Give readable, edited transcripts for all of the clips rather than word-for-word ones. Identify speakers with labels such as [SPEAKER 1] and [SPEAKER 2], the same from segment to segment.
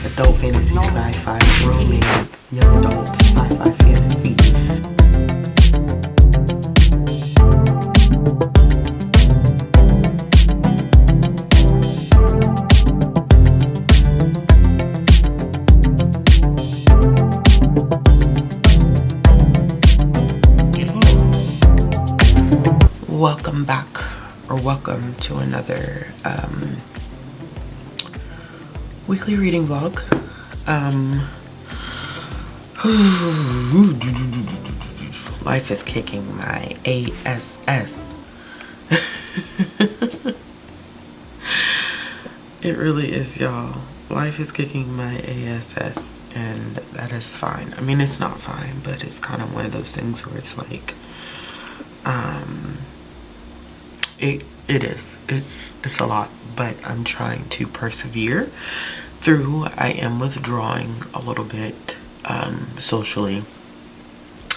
[SPEAKER 1] adult fantasy, sci-fi, romance, young adult, sci-fi, fantasy. Welcome back, or welcome to another weekly reading vlog. Life is kicking my ass. It really is, y'all. Life is kicking my ass, and that is fine. I mean, it's not fine, but it's kind of one of those things where it's like, it's a lot, but I'm trying to persevere through. I am withdrawing a little bit socially,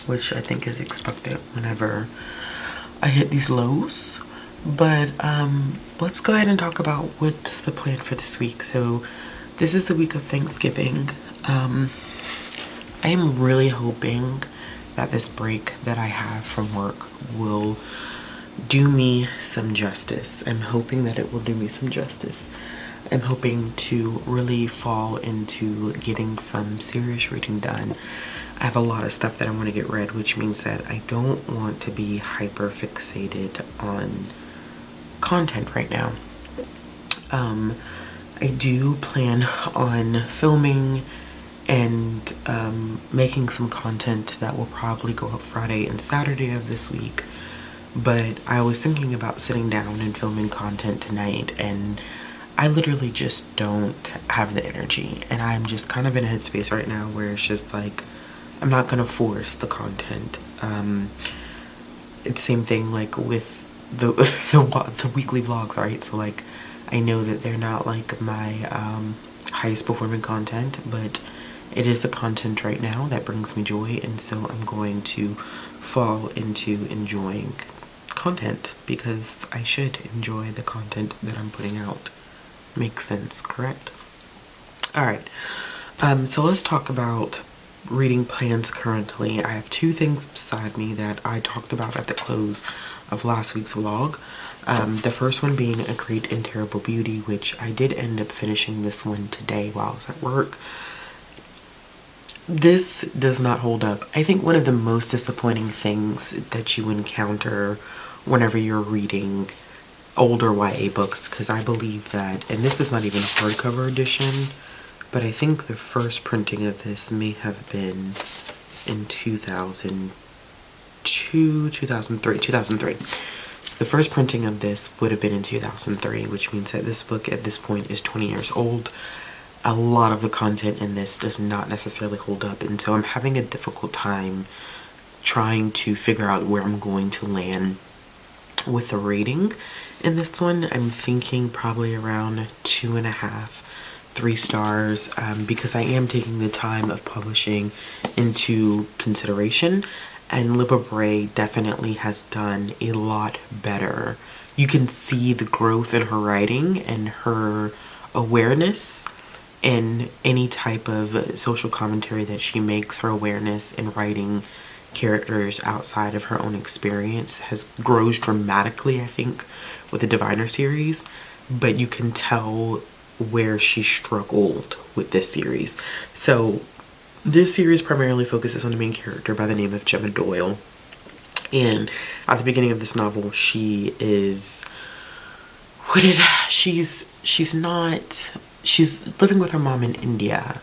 [SPEAKER 1] which I think is expected whenever I hit these lows. But let's go ahead and talk about what's the plan for this week. So this is the week of Thanksgiving. I am really hoping that this break that I have from work will do me some justice. I'm hoping that it will do me some justice. I'm hoping to really fall into getting some serious reading done. I have a lot of stuff that I want to get read, which means that I don't want to be hyper fixated on content right now. I do plan on filming and making some content that will probably go up Friday and Saturday of this week. But I was thinking about sitting down and filming content tonight, and I literally just don't have the energy. And I'm just kind of in a headspace right now where it's just like, I'm not gonna force the content. It's same thing like with the weekly vlogs, right? So like, I know that they're not like my highest performing content, but it is the content right now that brings me joy, and so I'm going to fall into enjoying content because I should enjoy the content that I'm putting out. Makes sense, correct? Alright, so let's talk about reading plans currently. I have two things beside me that I talked about at the close of last week's vlog. The first one being A Great and Terrible Beauty, which I did end up finishing this one today while I was at work. This does not hold up. I think one of the most disappointing things that you encounter whenever you're reading older YA books, because I believe that, and this is not even a hardcover edition, but I think the first printing of this may have been in 2003. So the first printing of this would have been in 2003, which means that this book at this point is 20 years old. A lot of the content in this does not necessarily hold up, and so I'm having a difficult time trying to figure out where I'm going to land with the rating in this one. I'm thinking probably around 2.5, 3 stars, because I am taking the time of publishing into consideration, and Libba Bray definitely has done a lot better. You can see the growth in her writing and her awareness in any type of social commentary that she makes. Her awareness in writing characters outside of her own experience grows dramatically, I think, with the Diviner series, but you can tell where she struggled with this series. So this series primarily focuses on the main character by the name of Gemma Doyle, and at the beginning of this novel she's living with her mom in India,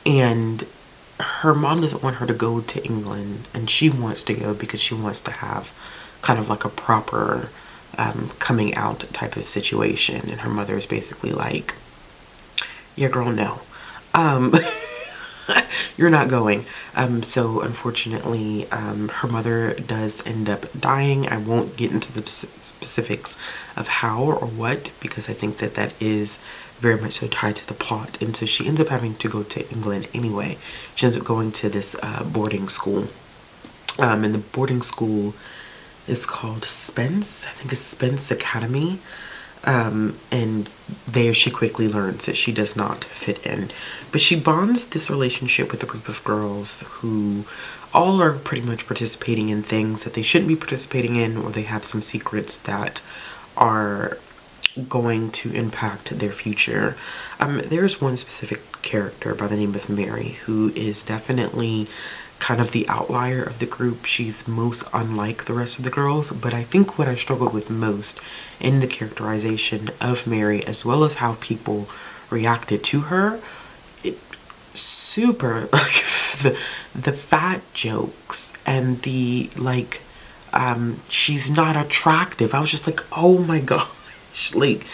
[SPEAKER 1] and her mom doesn't want her to go to England, and she wants to go because she wants to have kind of like a proper coming out type of situation. And her mother is basically like, yeah girl, no, you're not going. So unfortunately, her mother does end up dying. I won't get into the specifics of how or what, because I think that that is very much so tied to the plot. And so she ends up having to go to England anyway. She ends up going to this boarding school. And the boarding school is called Spence. I think it's Spence Academy. And there she quickly learns that she does not fit in. But she bonds this relationship with a group of girls who all are pretty much participating in things that they shouldn't be participating in, or they have some secrets that are going to impact their future. There's one specific character by the name of Mary who is definitely kind of the outlier of the group. She's most unlike the rest of the girls, but I think what I struggled with most in the characterization of Mary, as well as how people reacted to her, super like the fat jokes and the like, she's not attractive. I was just like, oh my gosh, like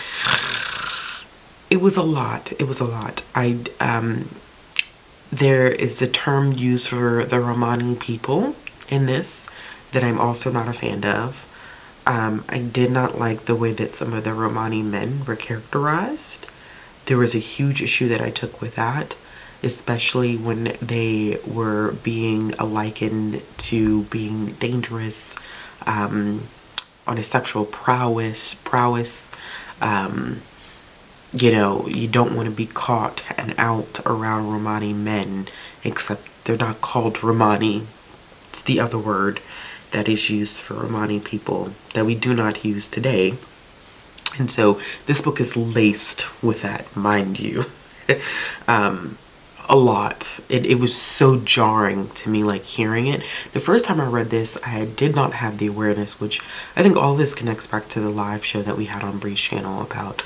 [SPEAKER 1] it was a lot. It was a lot. There is a term used for the Romani people in this that I'm also not a fan of. I did not like the way that some of the Romani men were characterized. There was a huge issue that I took with that, especially when they were being likened to being dangerous, on a sexual prowess. You know, you don't want to be caught and out around Romani men, except they're not called Romani. It's the other word that is used for Romani people that we do not use today. And so this book is laced with that, mind you. A lot. It was so jarring to me, like, hearing it. The first time I read this, I did not have the awareness, which I think all of this connects back to the live show that we had on Bree's channel about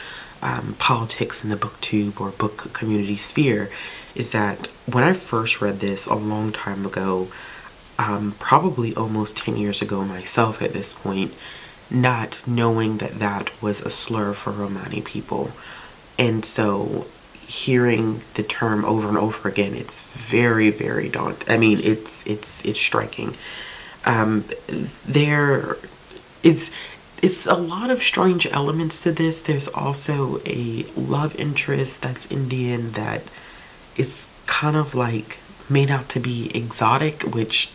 [SPEAKER 1] politics in the booktube or book community sphere, is that when I first read this a long time ago, probably almost 10 years ago myself at this point, not knowing that that was a slur for Romani people. And so hearing the term over and over again, it's very, very daunting. I mean, it's striking. It's a lot of strange elements to this. There's also a love interest that's Indian that is kind of like made out to be exotic, which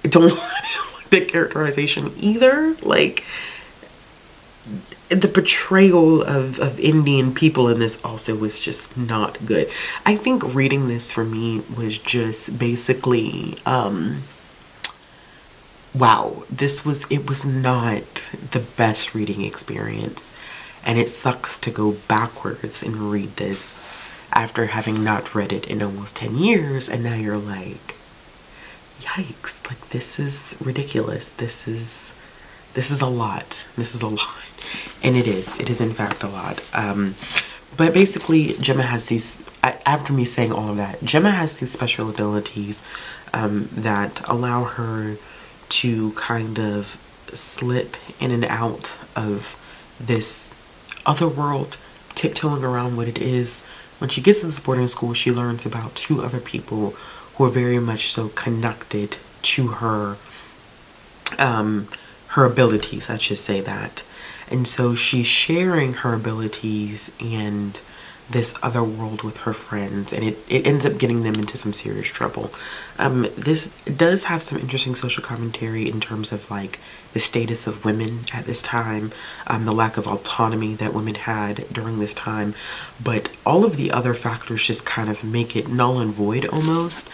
[SPEAKER 1] I don't like the characterization either. Like, the portrayal of Indian people in this also was just not good. I think reading this for me was just basically, wow, it was not the best reading experience. And it sucks to go backwards and read this after having not read it in almost 10 years. And now you're like, yikes, like, this is ridiculous. This is a lot. This is a lot. And it is in fact a lot. But basically Gemma has these, after me saying all of that, Gemma has these special abilities that allow her to kind of slip in and out of this other world, tiptoeing around what it is. When she gets to this boarding school, she learns about two other people who are very much so connected to her, her abilities, I should say that. And so she's sharing her abilities and this other world with her friends, and it ends up getting them into some serious trouble. This does have some interesting social commentary in terms of like the status of women at this time, the lack of autonomy that women had during this time, but all of the other factors just kind of make it null and void almost.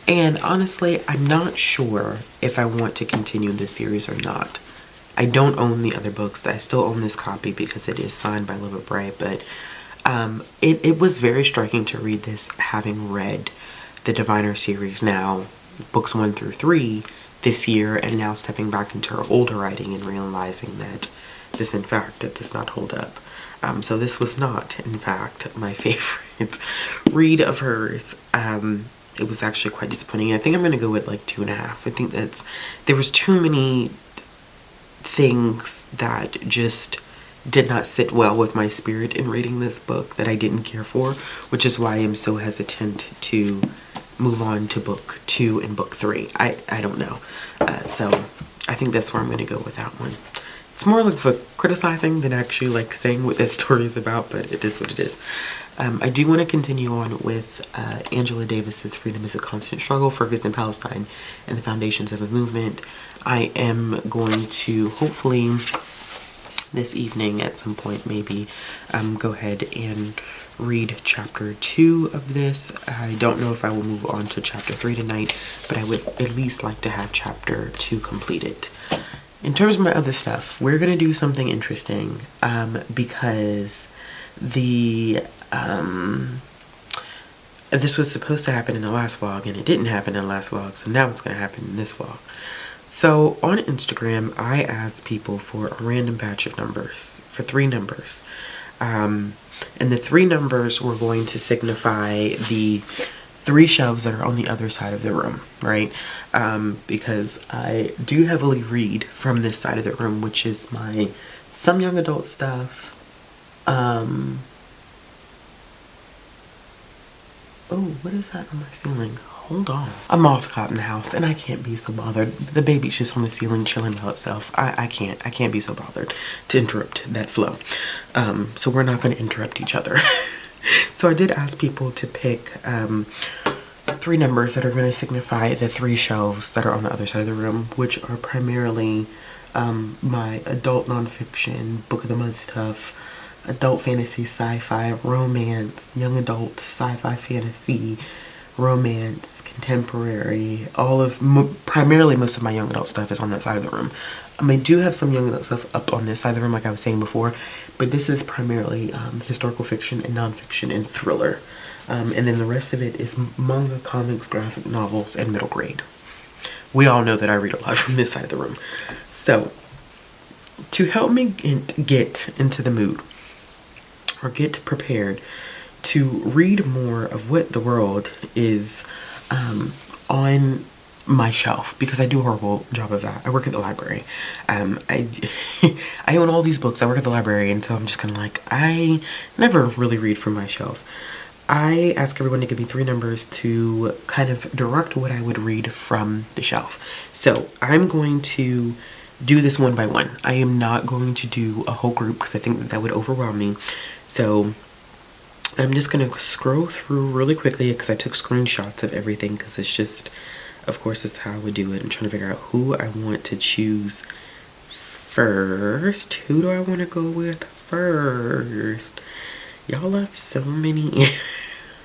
[SPEAKER 1] And honestly, I'm not sure if I want to continue this series or not. I don't own the other books. I still own this copy because it is signed by Liva Bray, but it was very striking to read this having read the Diviner series now, books 1 through 3 this year, and now stepping back into her older writing and realizing that this in fact it does not hold up. So this was not in fact my favorite read of hers. It was actually quite disappointing. I think I'm gonna go with like 2.5. I think there was too many things that just did not sit well with my spirit in reading this book that I didn't care for, which is why I'm so hesitant to move on to book 2 and book 3. I don't know. So I think that's where I'm going to go with that one. It's more like for criticizing than actually like saying what this story is about, but it is what it is. I do want to continue on with Angela Davis's Freedom is a Constant Struggle, Focused in Palestine and the Foundations of a Movement. I am going to hopefully this evening at some point, maybe go ahead and read chapter 2 of this. I don't know if I will move on to chapter 3 tonight, but I would at least like to have chapter 2 completed. In terms of my other stuff, we're gonna do something interesting because the this was supposed to happen in the last vlog and it didn't happen in the last vlog, so now it's gonna happen in this vlog. So on Instagram, I asked people for a random batch of numbers, for 3 numbers. And the 3 numbers were going to signify the 3 shelves that are on the other side of the room, right? Because I do heavily read from this side of the room, which is my some young adult stuff. Oh, what is that on my ceiling? Hold on. A moth caught in the house and I can't be so bothered. The baby's just on the ceiling chilling by itself. I can't be so bothered to interrupt that flow. So we're not going to interrupt each other. So I did ask people to pick 3 numbers that are going to signify the 3 shelves that are on the other side of the room, which are primarily my adult nonfiction, Book of the Month stuff, adult fantasy, sci-fi, romance, young adult, sci-fi, fantasy, romance, contemporary, primarily most of my young adult stuff is on that side of the room. I do have some young adult stuff up on this side of the room like I was saying before, but this is primarily historical fiction and nonfiction and thriller. And then the rest of it is manga, comics, graphic novels, and middle grade. We all know that I read a lot from this side of the room. So, to help me get into the mood, or get prepared to read more of what the world is on my shelf, because I do a horrible job of that. I work at the library. I own all these books. I work at the library, and so I'm just kind of like, I never really read from my shelf. I ask everyone to give me 3 numbers to kind of direct what I would read from the shelf. So I'm going to do this one by one. I am not going to do a whole group because I think that would overwhelm me. So I'm just going to scroll through really quickly because I took screenshots of everything because it's just, of course, it's how I would do it. I'm trying to figure out who I want to choose first. Who do I want to go with first? Y'all left so many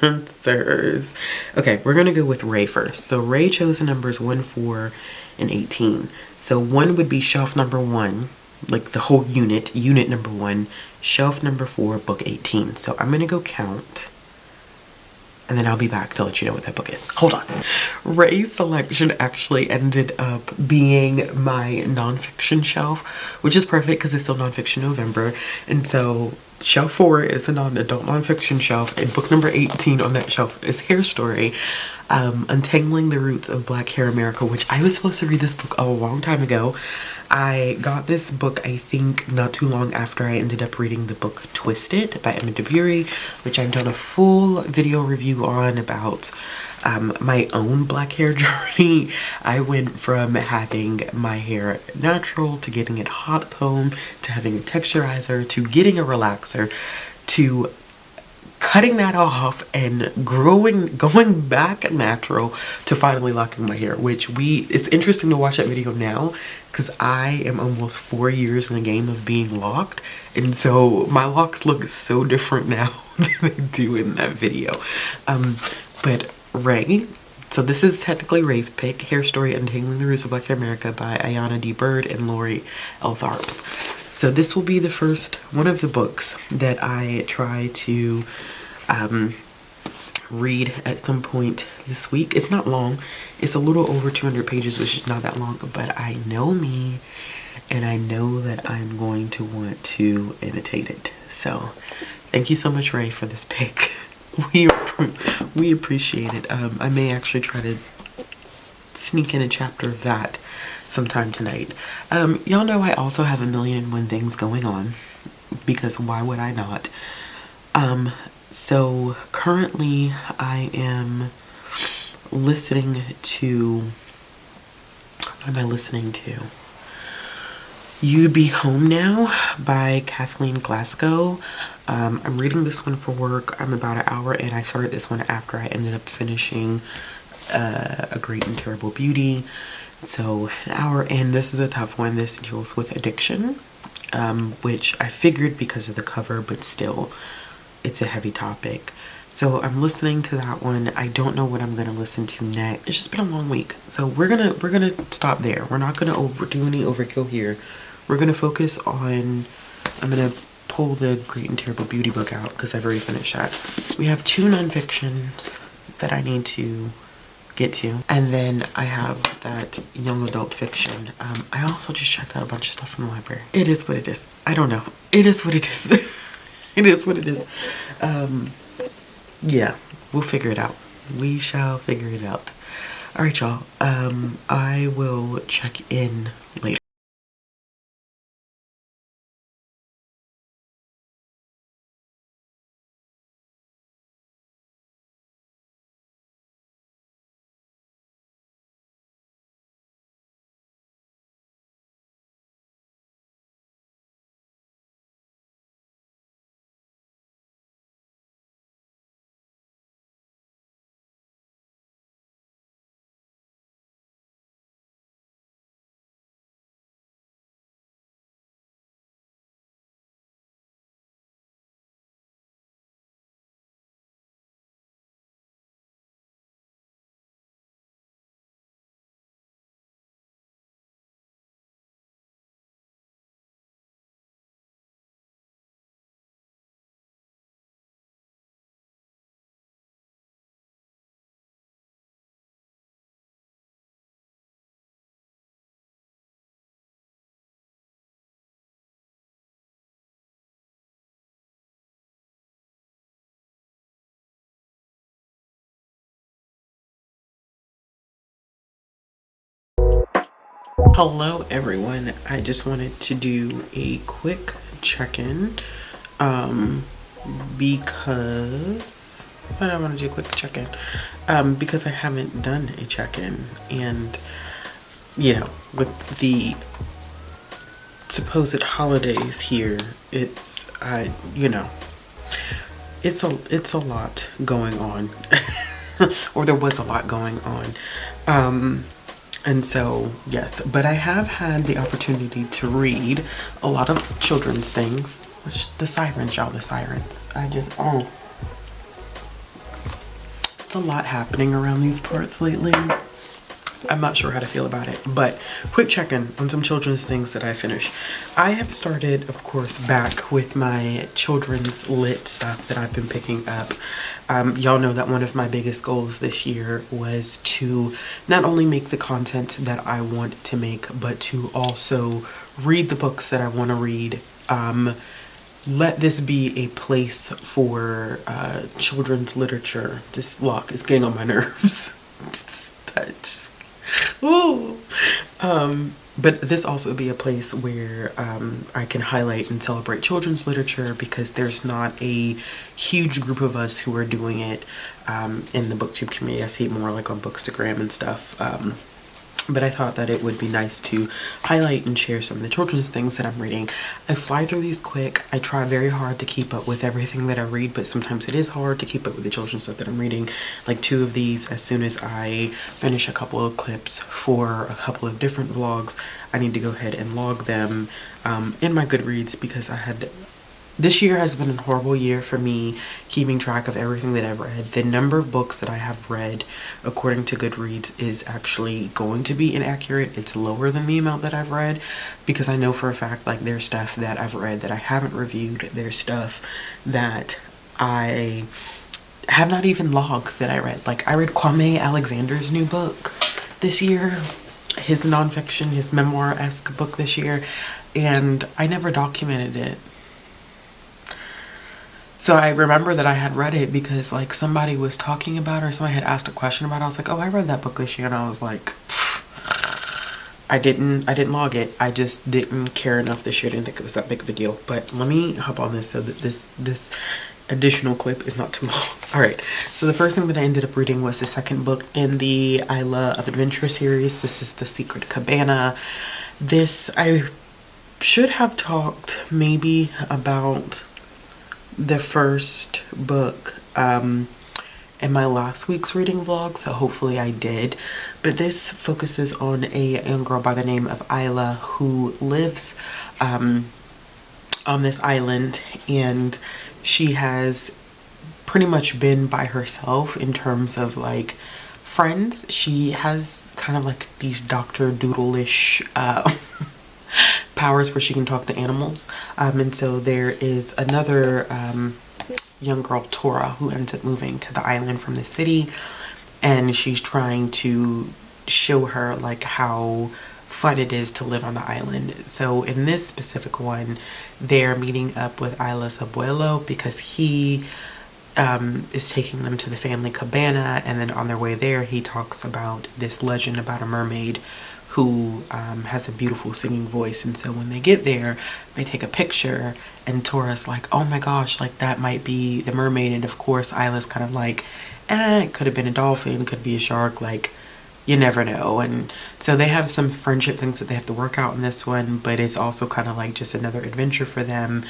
[SPEAKER 1] answers. Okay, we're going to go with Ray first. So Ray chose the numbers 1, 4, and 18. So 1 would be shelf number 1. Like the whole unit number 1, shelf number 4, book 18. So I'm gonna go count, and then I'll be back to let you know what that book is. Hold on. Ray's selection actually ended up being my nonfiction shelf, which is perfect because it's still nonfiction November. And so shelf 4 is a non-adult nonfiction shelf, and book number 18 on that shelf is Hair Story, Untangling the Roots of Black Hair America, which I was supposed to read this book a long time ago. I got this book, I think, not too long after I ended up reading the book Twisted by Emma DeBury, which I've done a full video review on about my own black hair journey. I went from having my hair natural to getting it hot comb to having a texturizer to getting a relaxer to cutting that off and going back natural to finally locking my hair, which it's interesting to watch that video now because I am almost 4 years in the game of being locked, and so my locks look so different now than they do in that video. But Ray, so this is technically Ray's pick, Hair Story, Untangling the Roots of Black Hair America by Ayana D. Bird and Lori L. Tharps. So this will be the first one of the books that I try to read at some point this week. It's not long. It's a little over 200 pages, which is not that long, but I know me, and I know that I'm going to want to annotate it. So thank you so much, Ray, for this pick. We appreciate it. I may actually try to sneak in a chapter of that sometime tonight. Y'all know I also have 1,000,001 things going on, because why would I not? So currently I am listening to, what am I listening to? You Be Home Now by Kathleen Glasgow. I'm reading this one for work. I'm about an hour in. I started this one after I ended up finishing A Great and Terrible Beauty. So an hour in. This is a tough one. This deals with addiction. which I figured because of the cover, but still, it's a heavy topic. So I'm listening to that one. I don't know what I'm gonna listen to next. It's just been a long week, so we're gonna stop there. We're not gonna do any overkill here. We're gonna focus on. I'm gonna pull the Great and Terrible Beauty book out because I've already finished that. We have 2 nonfictions that I need to get to, and then I have that young adult fiction. I also just checked out a bunch of stuff from the library. It is what it is. I don't know. It is what it is. It is what it is. Yeah, we'll figure it out. We shall figure it out. All right, y'all. I will check in later. Hello everyone, I just wanted to do a quick check-in because I want to do a quick check-in because I haven't done a check-in, and you know, with the supposed holidays here, it's you know, it's a lot going on or there was a lot going on. And so, yes, but I have had the opportunity to read a lot of children's things. The sirens, y'all, the sirens. It's a lot happening around these parts lately. I'm not sure how to feel about it, but quick check-in on some children's things that I finished. I have started, of course, back with my children's lit stuff that I've been picking up. Y'all know that one of my biggest goals this year was to not only make the content that I want to make, but to also read the books that I want to read. Let this be a place for children's literature. This lock is getting on my nerves. Ooh. But this also be a place where I can highlight and celebrate children's literature, because there's not a huge group of us who are doing it in the booktube community. I see it more like on Bookstagram and stuff. But I thought that it would be nice to highlight and share some of the children's things that I'm reading. I fly through these quick. I try very hard to keep up with everything that I read, but sometimes it is hard to keep up with the children's stuff that I'm reading. Like 2 of these, as soon as I finish a couple of clips for a couple of different vlogs, I need to go ahead and log them in my Goodreads, because this year has been a horrible year for me keeping track of everything that I've read. The number of books that I have read, according to Goodreads, is actually going to be inaccurate. It's lower than the amount that I've read, because I know for a fact, like, there's stuff that I've read that I haven't reviewed. There's stuff that I have not even logged that I read. Like, I read Kwame Alexander's new book this year, his nonfiction, his memoir-esque book this year, and I never documented it. So I remember that I had read it because, like, somebody was talking about it, or somebody had asked a question about it. I was like, oh, I read that book this year. And I was like, I didn't log it. I just didn't care enough this year. I didn't think it was that big of a deal. But let me hop on this so that this additional clip is not too long. All right. So the first thing that I ended up reading was the second book in the Isla of Adventure series. This is The Secret Cabana. This, I should have talked maybe about the first book in my last week's reading vlog, so hopefully I did. But this focuses on a young girl by the name of Isla who lives on this island, and she has pretty much been by herself in terms of like friends. She has kind of like these Dr. Doodle-ish powers where she can talk to animals, and so there is another young girl, Tora, who ends up moving to the island from the city, and she's trying to show her like how fun it is to live on the island. So in this specific one, they're meeting up with Isla's abuelo because he is taking them to the family cabana, and then on their way there he talks about this legend about a mermaid who has a beautiful singing voice. And so when they get there, they take a picture, and Tora's like, oh my gosh, like that might be the mermaid. And of course Isla's kind of like, it could have been a dolphin, could be a shark, like you never know. And so they have some friendship things that they have to work out in this one, but it's also kind of like just another adventure for them,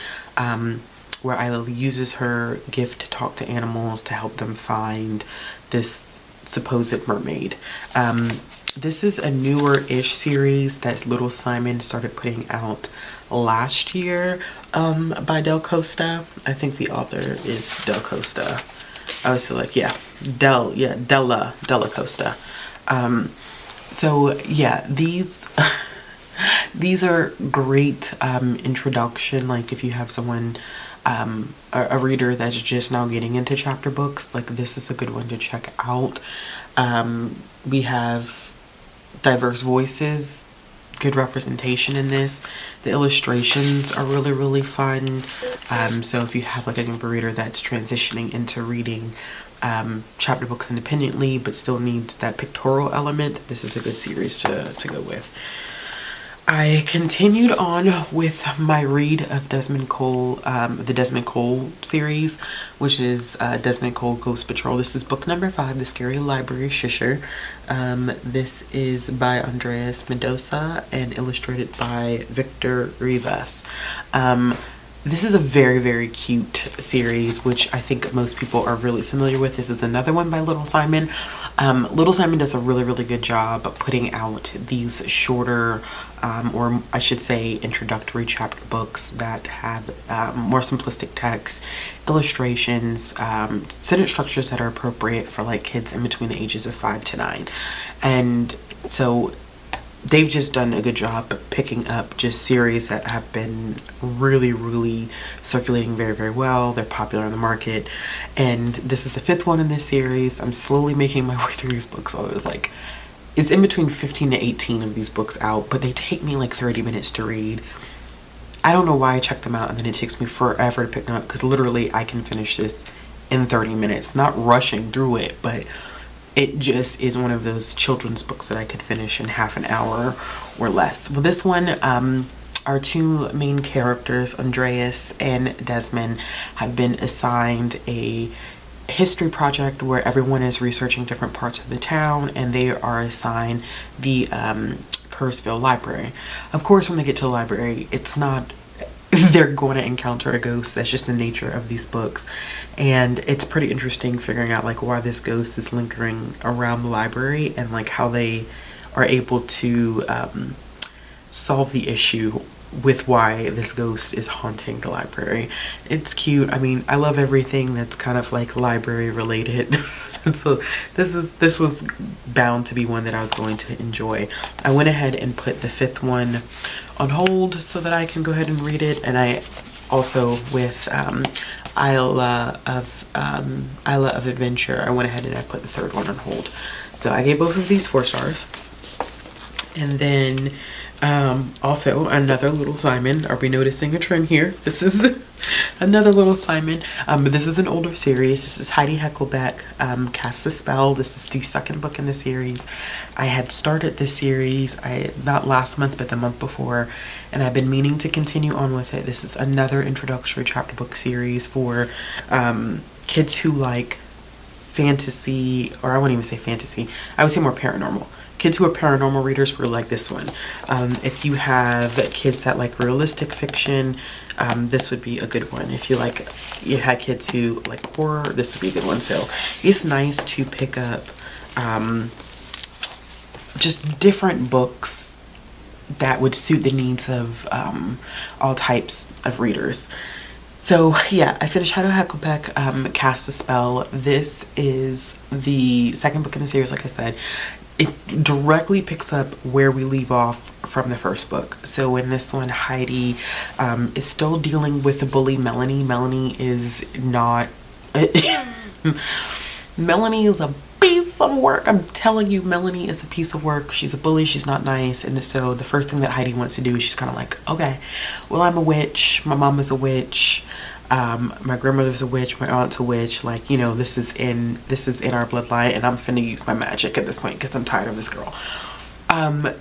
[SPEAKER 1] where Isla uses her gift to talk to animals to help them find this supposed mermaid. This is a newer-ish series that Little Simon started putting out last year, by Del Costa. I think the author is Del Costa. I always feel like, Della Costa. So yeah, these these are great introduction, like if you have someone, a reader that's just now getting into chapter books, like this is a good one to check out. We have diverse voices, good representation in this. The illustrations are really, really fun. So if you have like a younger reader that's transitioning into reading chapter books independently but still needs that pictorial element, this is a good series to go with. I continued on with my read of Desmond Cole, the Desmond Cole series, which is Desmond Cole Ghost Patrol. This is book number 5, The Scary Library, Shusher. This is by Andreas Mendoza and illustrated by Victor Rivas. This is a very, very cute series, which I think most people are really familiar with. This is another one by Little Simon. Little Simon does a really, really good job putting out these shorter, or I should say introductory chapter books that have more simplistic text, illustrations, sentence structures that are appropriate for like kids in between the ages of 5 to 9. And so they've just done a good job picking up just series that have been really, really circulating very, very well. They're popular in the market, and this is the 5th one in this series. I'm slowly making my way through these books. So it was like, it's in between 15 to 18 of these books out, but they take me like 30 minutes to read. I don't know why I check them out and then it takes me forever to pick them up, because literally I can finish this in 30 minutes, not rushing through it, but it just is one of those children's books that I could finish in half an hour or less. Well, this one, our two main characters, Andreas and Desmond, have been assigned a history project where everyone is researching different parts of the town, and they are assigned the Kurzweil Library. Of course, when they get to the library, it's not they're going to encounter a ghost. That's just the nature of these books, and it's pretty interesting figuring out like why this ghost is lingering around the library and like how they are able to solve the issue with why this ghost is haunting the library. It's cute. I mean, I love everything that's kind of like library related. And so this was bound to be one that I was going to enjoy. I went ahead and put the 5th one on hold so that I can go ahead and read it. And I also, with Isla of Adventure, I went ahead and I put the 3rd one on hold. So I gave both of these 4 stars. And then also another Little Simon. Are we noticing a trend here? This is another Little Simon, but this is an older series. This is Heidi Heckelbeck, Cast a Spell. This is the 2nd book in the series. I had started this series not last month but the month before, and I've been meaning to continue on with it. This is another introductory chapter book series for kids who like fantasy, or I wouldn't even say fantasy, I would say more paranormal. Kids who are paranormal readers will like this one. If you have kids that like realistic fiction, this would be a good one. If you had kids who like horror, this would be a good one. So it's nice to pick up just different books that would suit the needs of all types of readers. So yeah, I finished Heido Heckelbeck, Cast a Spell. This is the second book in the series, like I said. It directly picks up where we leave off from the first book. So in this one, Heidi is still dealing with the bully Melanie. Melanie is not... Melanie is a piece of work. I'm telling you, Melanie is a piece of work. She's a bully. She's not nice. And so the first thing that Heidi wants to do is she's kind of like, okay, well, I'm a witch. My mom is a witch. My grandmother's a witch. My aunt's a witch. Like, you know, this is in our bloodline, and I'm finna use my magic at this point because I'm tired of this girl.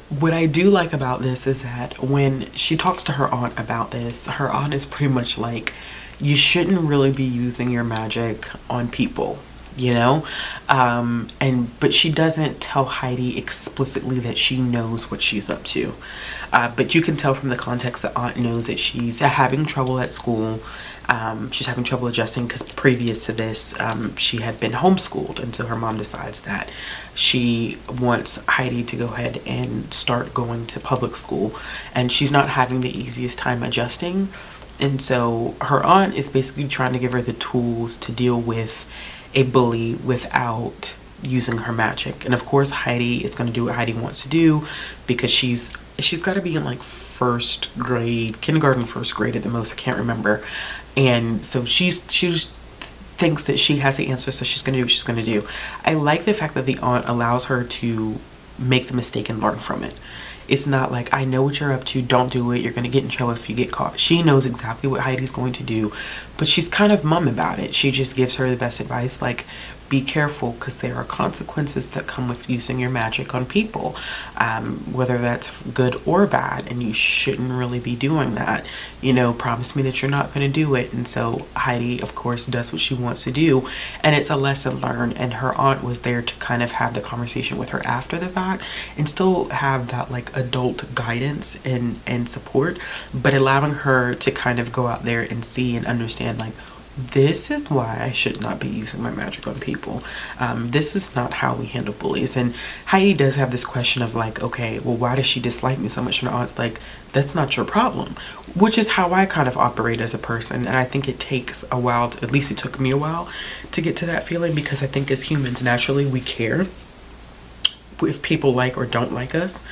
[SPEAKER 1] What I do like about this is that when she talks to her aunt about this, her aunt is pretty much like, you shouldn't really be using your magic on people, you know? But she doesn't tell Heidi explicitly that she knows what she's up to. But you can tell from the context that aunt knows that she's having trouble at school. She's having trouble adjusting because previous to this, she had been homeschooled. And so her mom decides that she wants Heidi to go ahead and start going to public school. And she's not having the easiest time adjusting. And so her aunt is basically trying to give her the tools to deal with a bully without using her magic. And of course Heidi is going to do what Heidi wants to do because she's got to be in like first grade, kindergarten, first grade at the most, I can't remember. And so she just thinks that she has the answer, so she's going to do what she's going to do. I like the fact that the aunt allows her to make the mistake and learn from it. It's not like, I know what you're up to, don't do it, you're going to get in trouble if you get caught. She knows exactly what Heidi's going to do, but she's kind of mum about it. She just gives her the best advice, like, be careful because there are consequences that come with using your magic on people, whether that's good or bad, and you shouldn't really be doing that. You know, promise me that you're not going to do it. And so Heidi, of course, does what she wants to do, and it's a lesson learned. And her aunt was there to kind of have the conversation with her after the fact and still have that like adult guidance and support, but allowing her to kind of go out there and see and understand, like, this is why I should not be using my magic on people. This is not how we handle bullies. And Heidi does have this question of like, okay, well, why does she dislike me so much? And her aunt's like, that's not your problem, which is how I kind of operate as a person. And I think it takes a while, at least it took me a while to get to that feeling, because I think as humans, naturally, we care if people like or don't like us.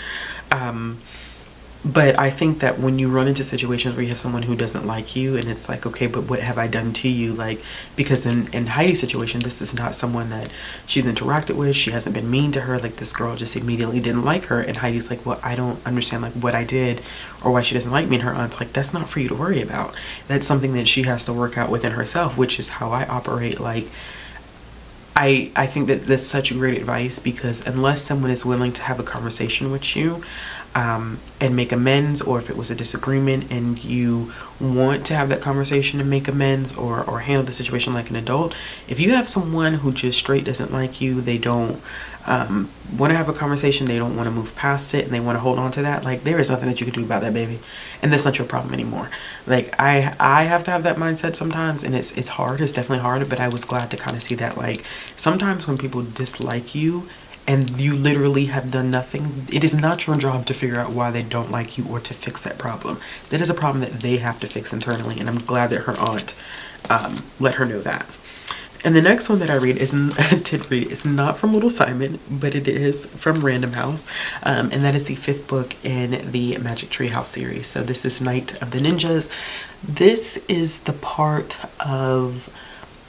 [SPEAKER 1] But I think that when you run into situations where you have someone who doesn't like you, and it's like, okay, but what have I done to you? Like, because in Heidi's situation, this is not someone that she's interacted with. She hasn't been mean to her. Like, this girl just immediately didn't like her. And Heidi's like, well, I don't understand like what I did or why she doesn't like me. And her aunt's like, that's not for you to worry about. That's something that she has to work out within herself, which is how I operate. Like, I think that that's such great advice, because unless someone is willing to have a conversation with you and make amends, or if it was a disagreement and you want to have that conversation and make amends or handle the situation like an adult, if you have someone who just straight doesn't like you, they don't want to have a conversation, they don't want to move past it, and they want to hold on to that, like, there is nothing that you can do about that, baby, and that's not your problem anymore. Like, I have to have that mindset sometimes, and it's hard, it's definitely hard, but I was glad to kind of see that, like, sometimes when people dislike you and you literally have done nothing, it is not your job to figure out why they don't like you or to fix that problem. That is a problem that they have to fix internally, and I'm glad that her aunt let her know that. And the next one that I did read is not from Little Simon, but it is from Random House, and that is the 5th book in the Magic Tree House series. So this is Night of the Ninjas. This is the part of,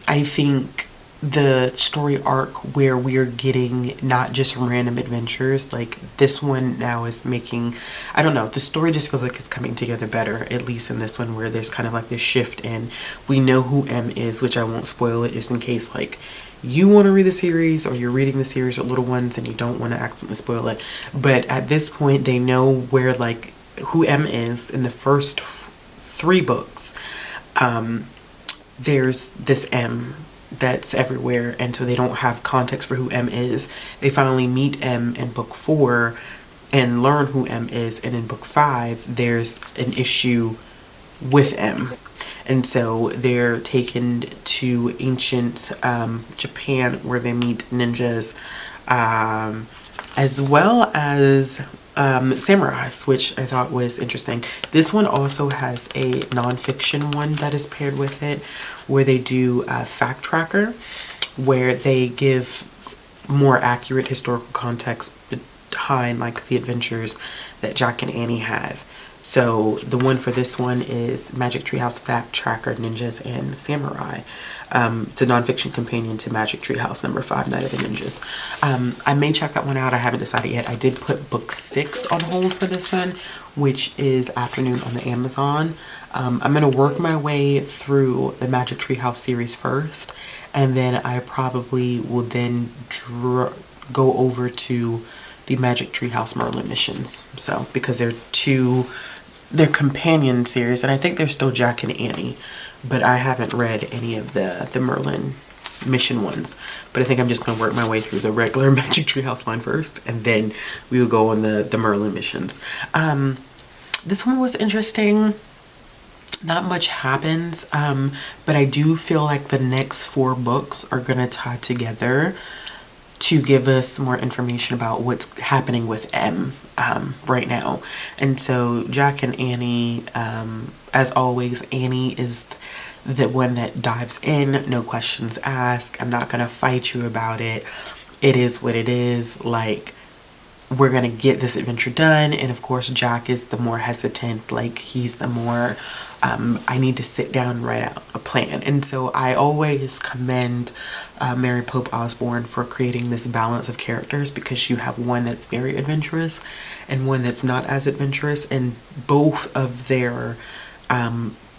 [SPEAKER 1] I think, the story arc where we're getting not just random adventures. Like, this one now is making, I don't know, the story just feels like it's coming together better, at least in this one, where there's kind of like this shift in, we know who M is, which I won't spoil it just in case like you want to read the series, or you're reading the series with little ones and you don't want to accidentally spoil it. But at this point, they know where, like, who M is in the first 3 books. There's this M that's everywhere, and so they don't have context for who M is. They finally meet M in book 4 and learn who M is, and in book 5 there's an issue with M, and so they're taken to ancient Japan, where they meet ninjas, as well as samurais, which I thought was interesting. This one also has a nonfiction one that is paired with it, where they do a fact tracker, where they give more accurate historical context behind like the adventures that Jack and Annie have. So the one for this one is Magic Treehouse Fact Tracker Ninjas and Samurai. It's a nonfiction companion to Magic Treehouse #5 Night of the Ninjas. I may check that one out. I haven't decided yet. I did put book 6 on hold for this one, which is Afternoon on the Amazon. I'm going to work my way through the Magic Treehouse series first, and then I probably will then go over to the Magic Treehouse Merlin missions. So because they're companion series, and I think they're still Jack and Annie, but I haven't read any of the Merlin mission ones. But I think I'm just gonna work my way through the regular Magic Treehouse line first, and then we will go on the Merlin missions. This one was interesting. Not much happens, but I do feel like the next 4 books are gonna tie together to give us more information about what's happening with M right now. And so Jack and Annie, as always, Annie is the one that dives in, no questions asked. I'm not gonna fight you about it. It is what it is. Like, we're gonna get this adventure done. And of course Jack is the more hesitant, like he's the more I need to sit down and write out a plan. And so I always commend Mary Pope Osborne for creating this balance of characters, because you have one that's very adventurous and one that's not as adventurous, and both of their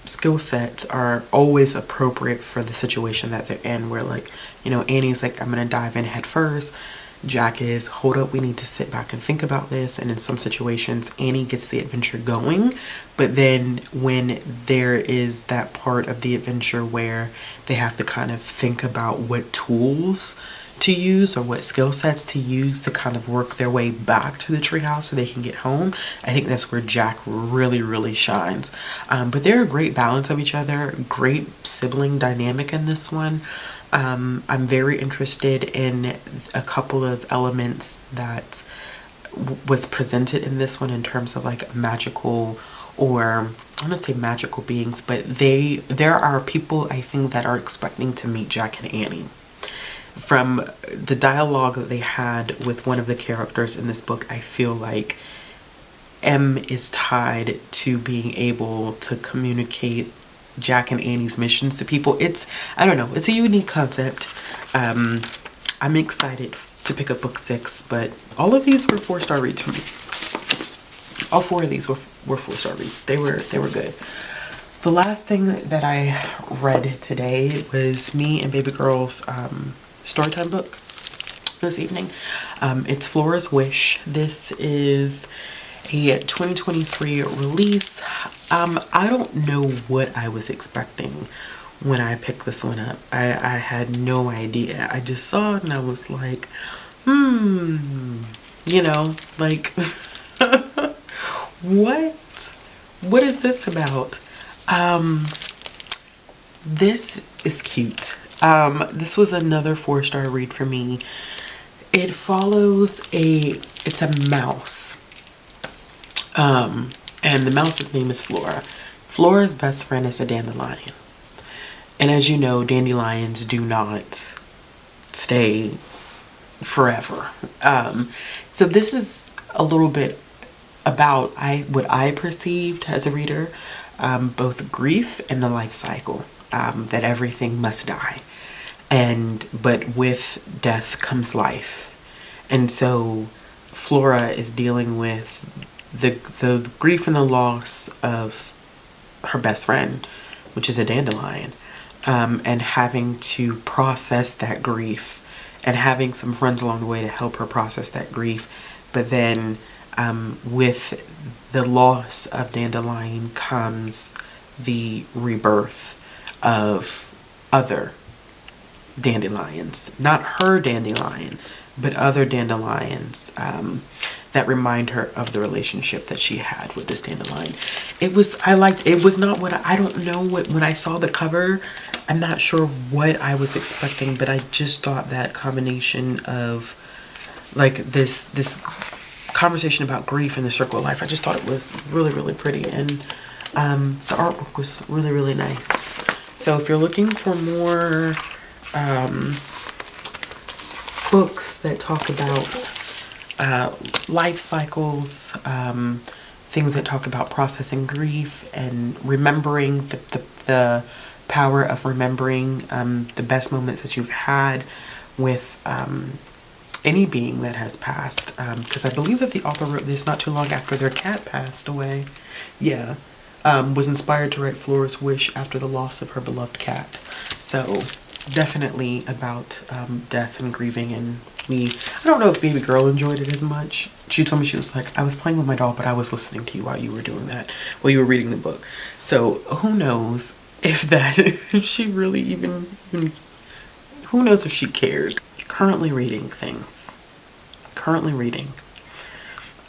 [SPEAKER 1] skill sets are always appropriate for the situation that they're in, where, like, you know, Annie's like, I'm gonna dive in head first. Jack is, hold up, we need to sit back and think about this. And in some situations Annie gets the adventure going, but then when there is that part of the adventure where they have to kind of think about what tools to use or what skill sets to use to kind of work their way back to the treehouse so they can get home, I think that's where Jack really shines. But they're a great balance of each other, great sibling dynamic in this one. I'm very interested in a couple of elements that was presented in this one in terms of like magical, or I'm gonna say magical beings, but there are people I think that are expecting to meet Jack and Annie. From the dialogue that they had with one of the characters in this book, I feel like M is tied to being able to communicate Jack and Annie's missions to people. I don't know, it's a unique concept. I'm excited to pick up book 6, but all of these were 4-star reads for me. All 4 of these were 4-star reads. They were good. The last thing that I read today was me and baby girl's storytime book for this evening. It's Flora's Wish. This is a 2023 release. I don't know what I was expecting when I picked this one up. I had no idea. I just saw it and I was like, you know, like, what is this about? This is cute. This was another 4-star read for me. It follows it's a mouse. And the mouse's name is Flora. Flora's best friend is a dandelion. And as you know, dandelions do not stay forever. So this is a little bit about what I perceived as a reader, both grief and the life cycle, that everything must die. But with death comes life. And so Flora is dealing with the grief and the loss of her best friend, which is a dandelion, and having to process that grief, and having some friends along the way to help her process that grief. But then with the loss of dandelion comes the rebirth of other dandelions, not her dandelion, but other dandelions that remind her of the relationship that she had with this dandelion. It was not what I don't know what, when I saw the cover, I'm not sure what I was expecting, but I just thought that combination of like this conversation about grief in the circle of life. I just thought it was really, really pretty, and the artwork was really, really nice. So if you're looking for more books that talk about life cycles, things that talk about processing grief and remembering the power of remembering the best moments that you've had with any being that has passed, because I believe that the author wrote this not too long after their cat passed away. Yeah. Was inspired to write Flora's wish after the loss of her beloved cat. So definitely about death and grieving. And I don't know if baby girl enjoyed it as much. She told me, she was like, I was playing with my doll, but I was listening to you while you were doing that, while you were reading the book. So who knows if that, if she really even, who knows if she cared. Currently reading things. Currently reading.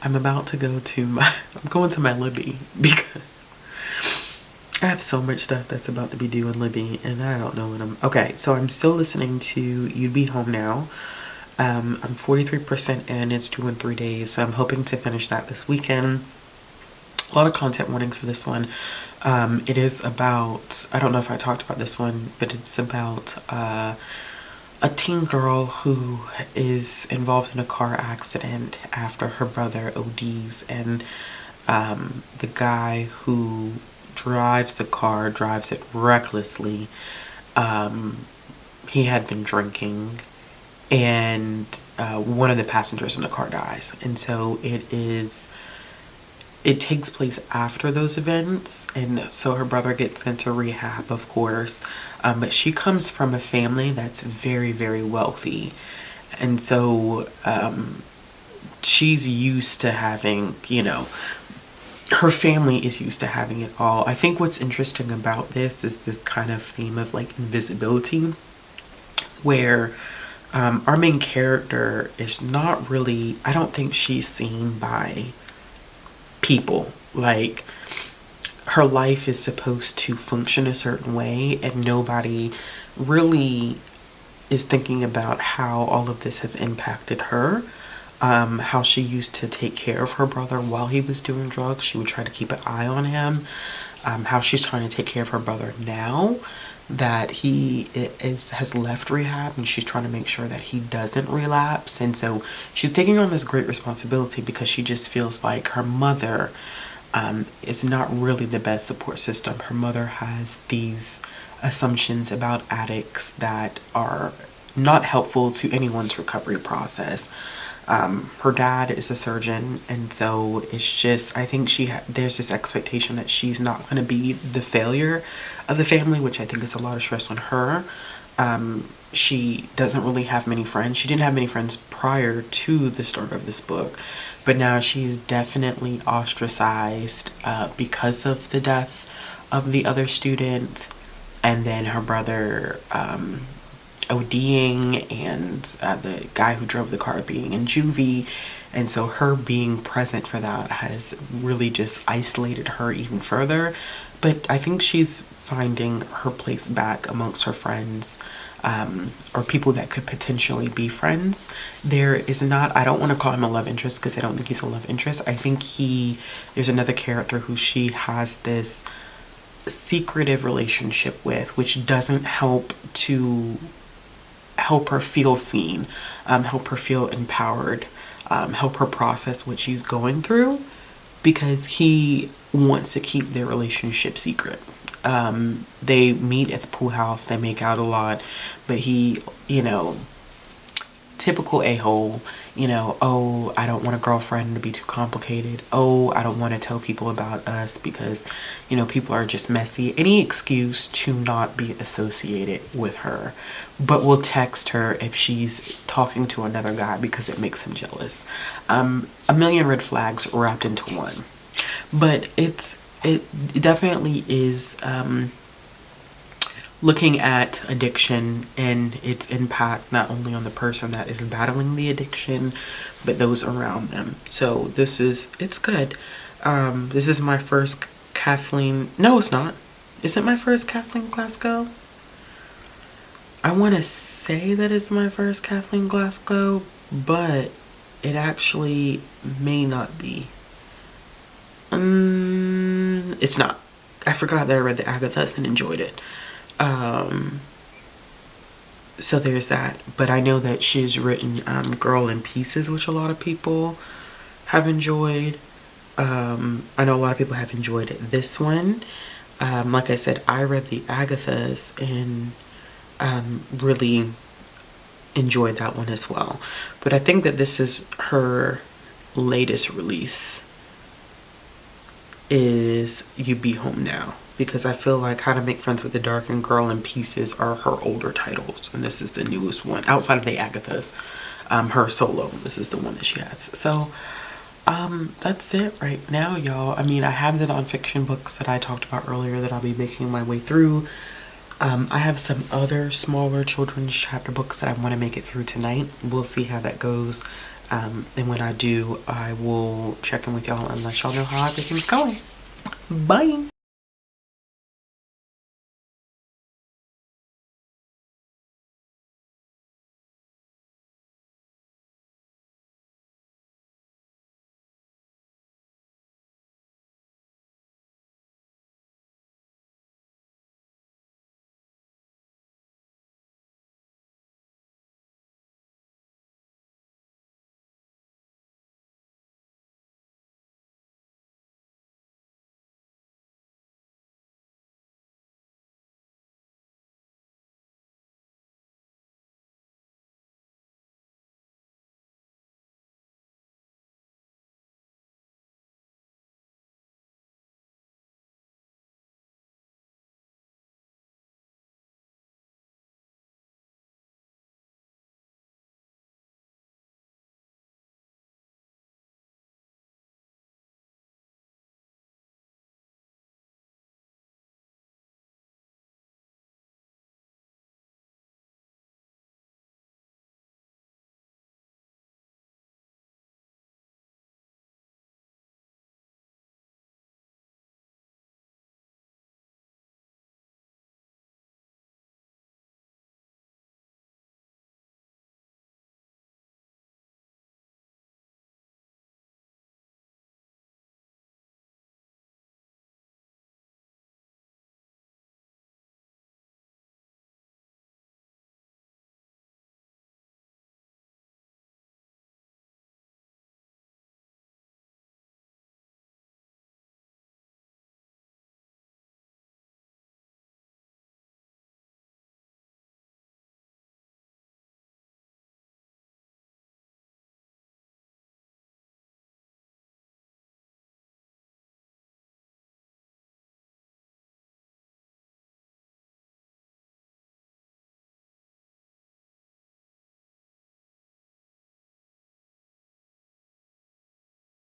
[SPEAKER 1] I'm about to go to my, I'm going to my Libby because I have so much stuff that's about to be due in Libby, and I don't know when I'm... Okay, so I'm still listening to You'd Be Home Now. I'm 43% in. It's due in 3 days, so I'm hoping to finish that this weekend. A lot of content warnings for this one. It is about... I don't know if I talked about this one, but it's about a teen girl who is involved in a car accident after her brother ODs, and the guy who drives the car drives it recklessly. He had been drinking, and one of the passengers in the car dies, and so it takes place after those events. And so her brother gets into rehab, of course, but she comes from a family that's very, very wealthy, and so she's used to having, you know, her family is used to having it all. I think what's interesting about this is this kind of theme of like invisibility, where our main character is not really, I don't think she's seen by people. Like, her life is supposed to function a certain way, and nobody really is thinking about how all of this has impacted her. How she used to take care of her brother while he was doing drugs. She would try to keep an eye on him. How she's trying to take care of her brother now that he has left rehab, and she's trying to make sure that he doesn't relapse. And so she's taking on this great responsibility because she just feels like her mother is not really the best support system. Her mother has these assumptions about addicts that are not helpful to anyone's recovery process. Her dad is a surgeon, and so it's just, I think there's this expectation that she's not going to be the failure of the family, which I think is a lot of stress on her. She doesn't really have many friends. She didn't have many friends prior to the start of this book, but now she's definitely ostracized because of the death of the other student, and then her brother ODing, and the guy who drove the car being in juvie. And so her being present for that has really just isolated her even further. But I think she's finding her place back amongst her friends, or people that could potentially be friends. There is not, I don't want to call him a love interest because I don't think he's a love interest. I think there's another character who she has this secretive relationship with, which doesn't help her feel seen, help her feel empowered, help her process what she's going through, because he wants to keep their relationship secret. They meet at the pool house, they make out a lot, but he, you know, typical a-hole, you know, oh, I don't want a girlfriend to be too complicated. Oh, I don't want to tell people about us because, you know, people are just messy. Any excuse to not be associated with her, but will text her if she's talking to another guy because it makes him jealous. A million red flags wrapped into one. But it definitely is looking at addiction and its impact not only on the person that is battling the addiction, but those around them. So it's good. This is my first Kathleen. No, it's not. Is it my first Kathleen Glasgow? I want to say that it's my first Kathleen Glasgow, but it actually may not be. It's not. I forgot that I read the Agathas and enjoyed it. So there's that. But I know that she's written Girl in Pieces, which a lot of people have enjoyed. I know a lot of people have enjoyed this one. Like I said, I read the Agathas and really enjoyed that one as well. But I think that this is her latest release, is You Be Home Now, because I feel like How to Make Friends with the Dark and Girl in Pieces are her older titles, and this is the newest one outside of the Agathas. Her solo, this is the one that she has. So that's it right now, y'all. I mean, I have the nonfiction books that I talked about earlier that I'll be making my way through. I have some other smaller children's chapter books that I want to make it through tonight. We'll see how that goes. And when I do, I will check in with y'all and let y'all know how everything's going. Bye.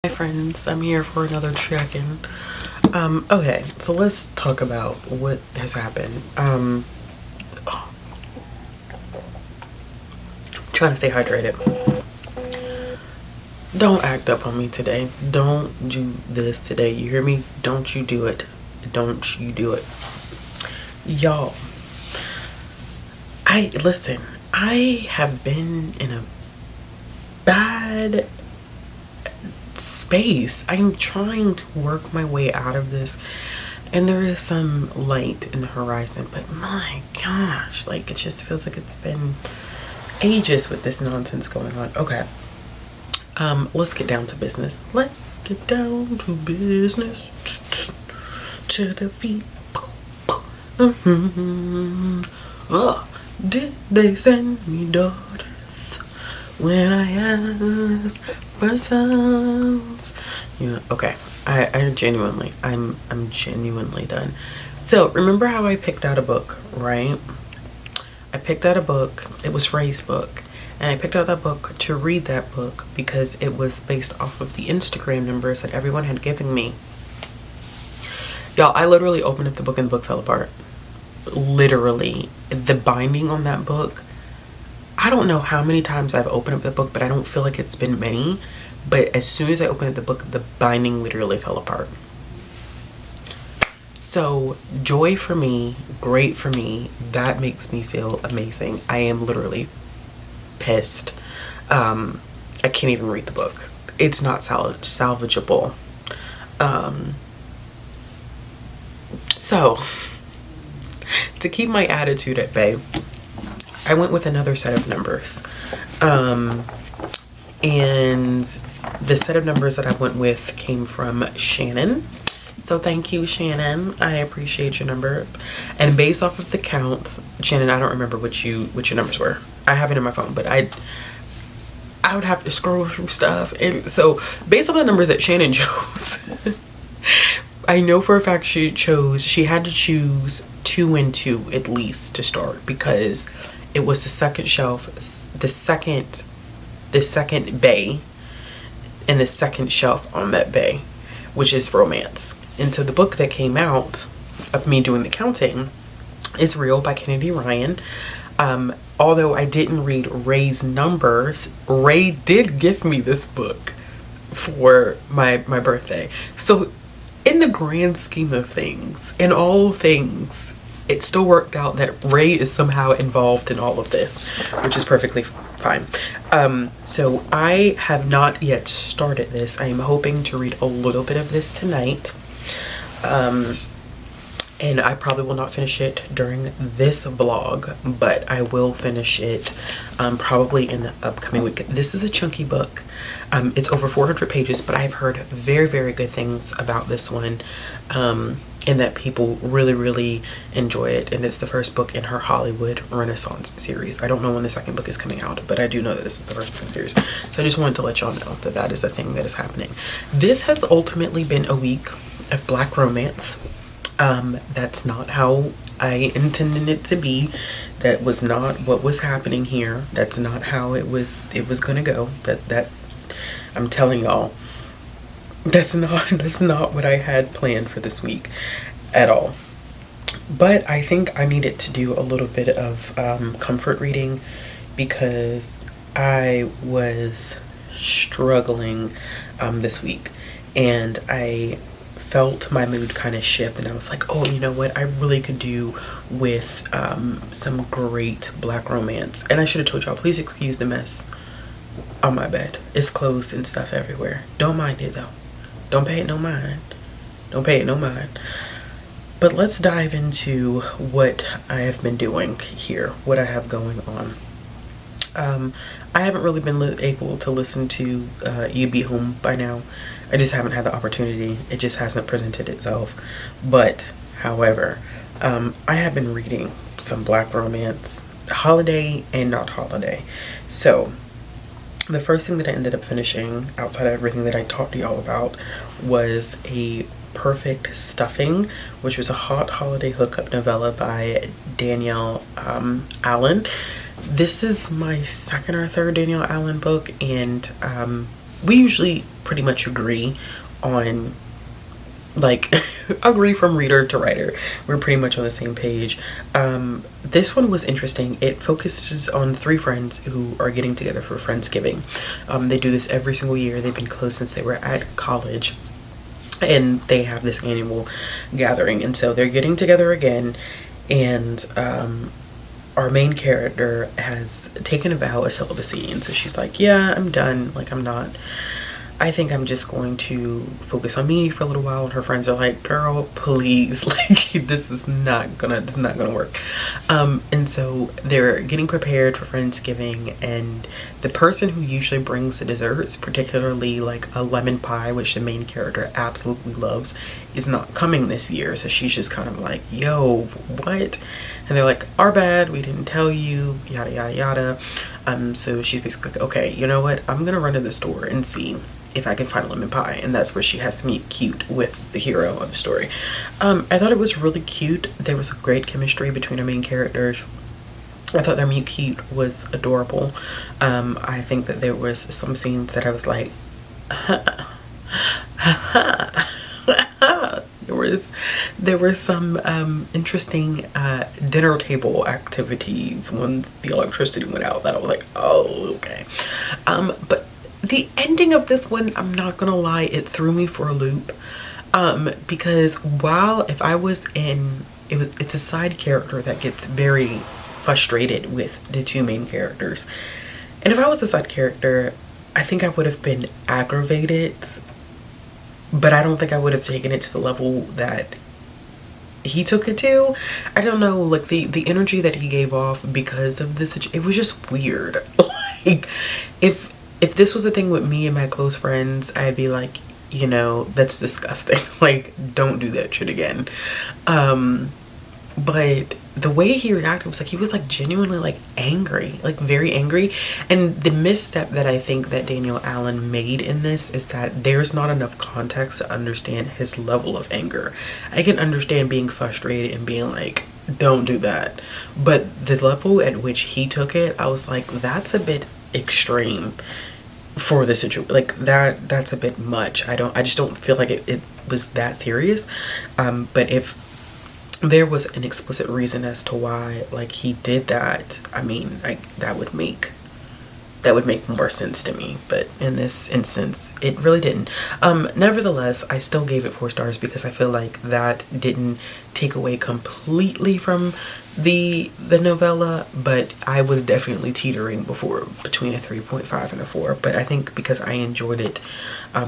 [SPEAKER 1] Hi friends, I'm here for another check-in. Okay, so let's talk about what has happened. Trying to stay hydrated. Don't act up on me today. Don't do this today. You hear me? Don't you do it. Don't you do it. Y'all, listen, I have been in a bad space. I'm trying to work my way out of this, and there is some light in the horizon, but my gosh, like, it just feels like it's been ages with this nonsense going on. Okay, let's get down to business. Let's get down to business. To the feet. Did they send me daughters when I asked for sons? Yeah, okay. I'm genuinely done. So remember how I picked out a book, right? I picked out a book. It was Ray's book. And I picked out that book to read that book because it was based off of the Instagram numbers that everyone had given me. Y'all, I literally opened up the book and the book fell apart. Literally. The binding on that book, I don't know how many times I've opened up the book, but I don't feel like it's been many. But as soon as I opened up the book, the binding literally fell apart. So joy for me, great for me. That makes me feel amazing. I am literally pissed. And I can't even read the book. It's not salvageable. So to keep my attitude at bay, I went with another set of numbers. And the set of numbers that I went with came from Shannon. So thank you, Shannon. I appreciate your number. And based off of the counts, Shannon, I don't remember what your numbers were. I have it in my phone, but I would have to scroll through stuff. And so based on the numbers that Shannon chose, I know for a fact she had to choose 2 and 2 at least to start, because it was the second shelf, the second bay, and the second shelf on that bay, which is romance. And so the book that came out of me doing the counting is Real by Kennedy Ryan. Although I didn't read Ray's numbers, Ray did give me this book for my birthday. So in the grand scheme of things, in all things, it still worked out that Ray is somehow involved in all of this, which is perfectly fine. So I have not yet started this. I am hoping to read a little bit of this tonight. And I probably will not finish it during this vlog, but I will finish it probably in the upcoming week. This is a chunky book. It's over 400 pages, but I've heard very, very good things about this one, and that people really, really enjoy it. And it's the first book in her Hollywood Renaissance series. I don't know when the second book is coming out, but I do know that this is the first book in the series. So I just wanted to let y'all know that that is a thing that is happening. This has ultimately been a week of Black romance. That's not how I intended it to be. That was not what was happening here. That's not how it was gonna go. That I'm telling y'all, that's not what I had planned for this week at all. But I think I needed to do a little bit of comfort reading, because I was struggling this week, and I felt my mood kind of shift, and I was like, oh, you know what, I really could do with some great Black romance. And I should have told y'all, please excuse the mess on my bed. It's clothes and stuff everywhere. Don't mind it though. Don't pay it no mind. Don't pay it no mind. But let's dive into what I have been doing here, what I have going on. I haven't really been able to listen to You Be Home by now. I just haven't had the opportunity. It just hasn't presented itself. But, however, I have been reading some Black romance, holiday and not holiday. So, the first thing that I ended up finishing, outside of everything that I talked to y'all about, was A Perfect Stuffing, which was a hot holiday hookup novella by Danielle Allen. This is my second or third Danielle Allen book, and we usually pretty much agree on, like, agree from reader to writer. We're pretty much on the same page. This one was interesting. It focuses on 3 friends who are getting together for Friendsgiving. They do this every single year. They've been close since they were at college, and they have this annual gathering, and so they're getting together again. And our main character has taken a vow of celibacy, and so she's like, yeah, I'm done. Like, I think I'm just going to focus on me for a little while. And her friends are like, girl, please, like, this is not gonna work. And so they're getting prepared for Friendsgiving, and the person who usually brings the desserts, particularly like a lemon pie, which the main character absolutely loves, is not coming this year. So she's just kind of like, yo, what? And they're like, our bad, we didn't tell you, yada yada yada. So she's basically like, okay, you know what, I'm gonna run to the store and see if I can find lemon pie. And that's where she has to meet Cute with the hero of the story. I thought it was really cute. There was a great chemistry between our main characters. I thought their meet Cute was adorable. I think that there was some scenes that I was like, there were some interesting dinner table activities when the electricity went out that I was like, oh, okay. But the ending of this one, I'm not gonna lie, it threw me for a loop, because while if I was in, it's a side character that gets very frustrated with the 2 main characters, and if I was a side character, I think I would have been aggravated, but I don't think I would have taken it to the level that he took it to. I don't know, like the energy that he gave off because of this, it was just weird. Like if this was a thing with me and my close friends, I'd be like, you know, that's disgusting. Like, don't do that shit again. But the way he reacted was like, he was like genuinely like angry, like very angry. And the misstep that I think that Daniel Allen made in this is that there's not enough context to understand his level of anger. I can understand being frustrated and being like, don't do that. But the level at which he took it, I was like, that's a bit extreme for the situation. Like that's a bit much. I just don't feel like it was that serious. But if there was an explicit reason as to why like he did that, I mean, like that would make more sense to me, but in this instance it really didn't. Nevertheless, I still gave it 4 stars because I feel like that didn't take away completely from the novella, but I was definitely teetering before between a 3.5 and a 4. But I think because I enjoyed it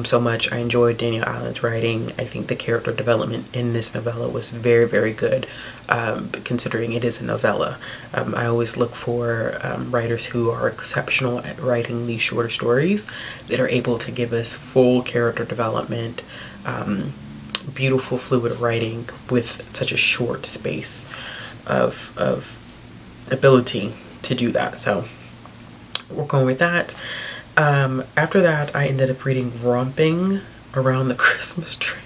[SPEAKER 1] so much, I enjoyed Daniel Allen's writing. I think the character development in this novella was very, very good, considering it is a novella. I always look for writers who are exceptional at writing these shorter stories that are able to give us full character development, beautiful fluid writing with such a short space of ability to do that. So we're going with that. After that, I ended up reading Romping Around the Christmas Tree.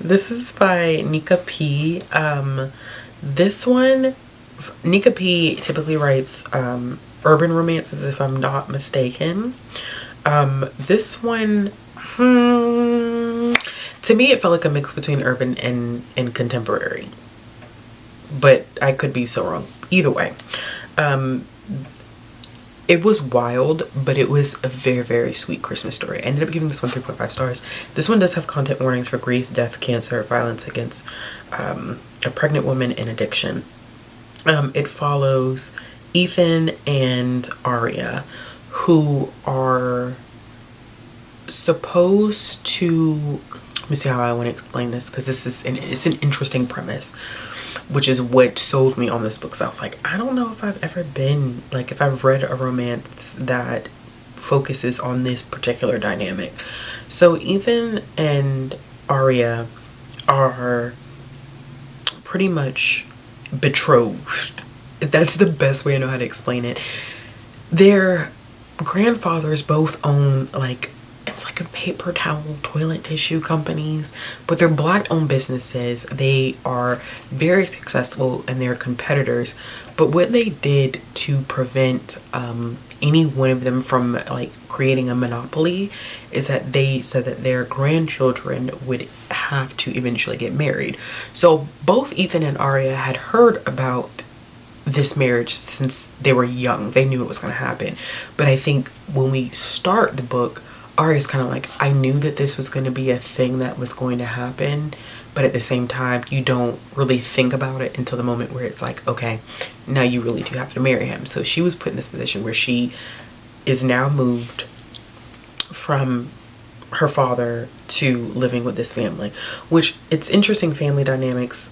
[SPEAKER 1] This is by Nika P. This one, Nika P typically writes urban romances, if I'm not mistaken. This one, to me it felt like a mix between urban and contemporary, but I could be so wrong. Either way, it was wild, but it was a very, very sweet Christmas story. I ended up giving this one 3.5 stars. This one does have content warnings for grief, death, cancer, violence against a pregnant woman, and addiction. It follows Ethan and Aria, who are supposed to, let me see how I want to explain this, because it's an interesting premise, which is what sold me on this book. So I was like, I don't know if I've ever been, like, if I've read a romance that focuses on this particular dynamic. So Ethan and Aria are pretty much betrothed. That's the best way I know how to explain it. Their grandfathers both own, like, it's like a paper towel, toilet tissue companies, but they're black owned businesses. They are very successful and they're competitors. But what they did to prevent any one of them from like creating a monopoly is that they said that their grandchildren would have to eventually get married. So both Ethan and Aria had heard about this marriage since they were young. They knew it was going to happen. But I think when we start the book, Aria's kind of like, I knew that this was going to be a thing that was going to happen, but at the same time, you don't really think about it until the moment where it's like, okay, now you really do have to marry him. So she was put in this position where she is now moved from her father to living with this family, which it's interesting family dynamics,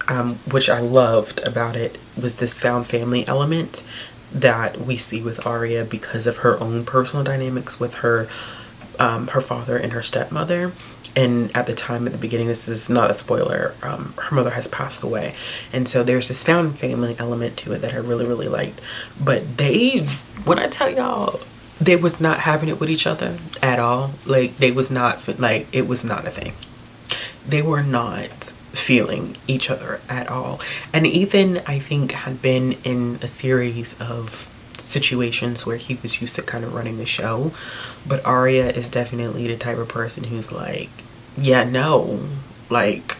[SPEAKER 1] which I loved about it was this found family element that we see with Aria because of her own personal dynamics with her father and her stepmother. And at the time, at the beginning, this is not a spoiler, her mother has passed away, and so there's this found family element to it that I really, really liked. But they, when I tell y'all, they was not having it with each other at all. Like, they was not, like, it was not a thing. They were not feeling each other at all. And Ethan, I think, had been in a series of situations where he was used to kind of running the show, but Aria is definitely the type of person who's like, yeah, no, like,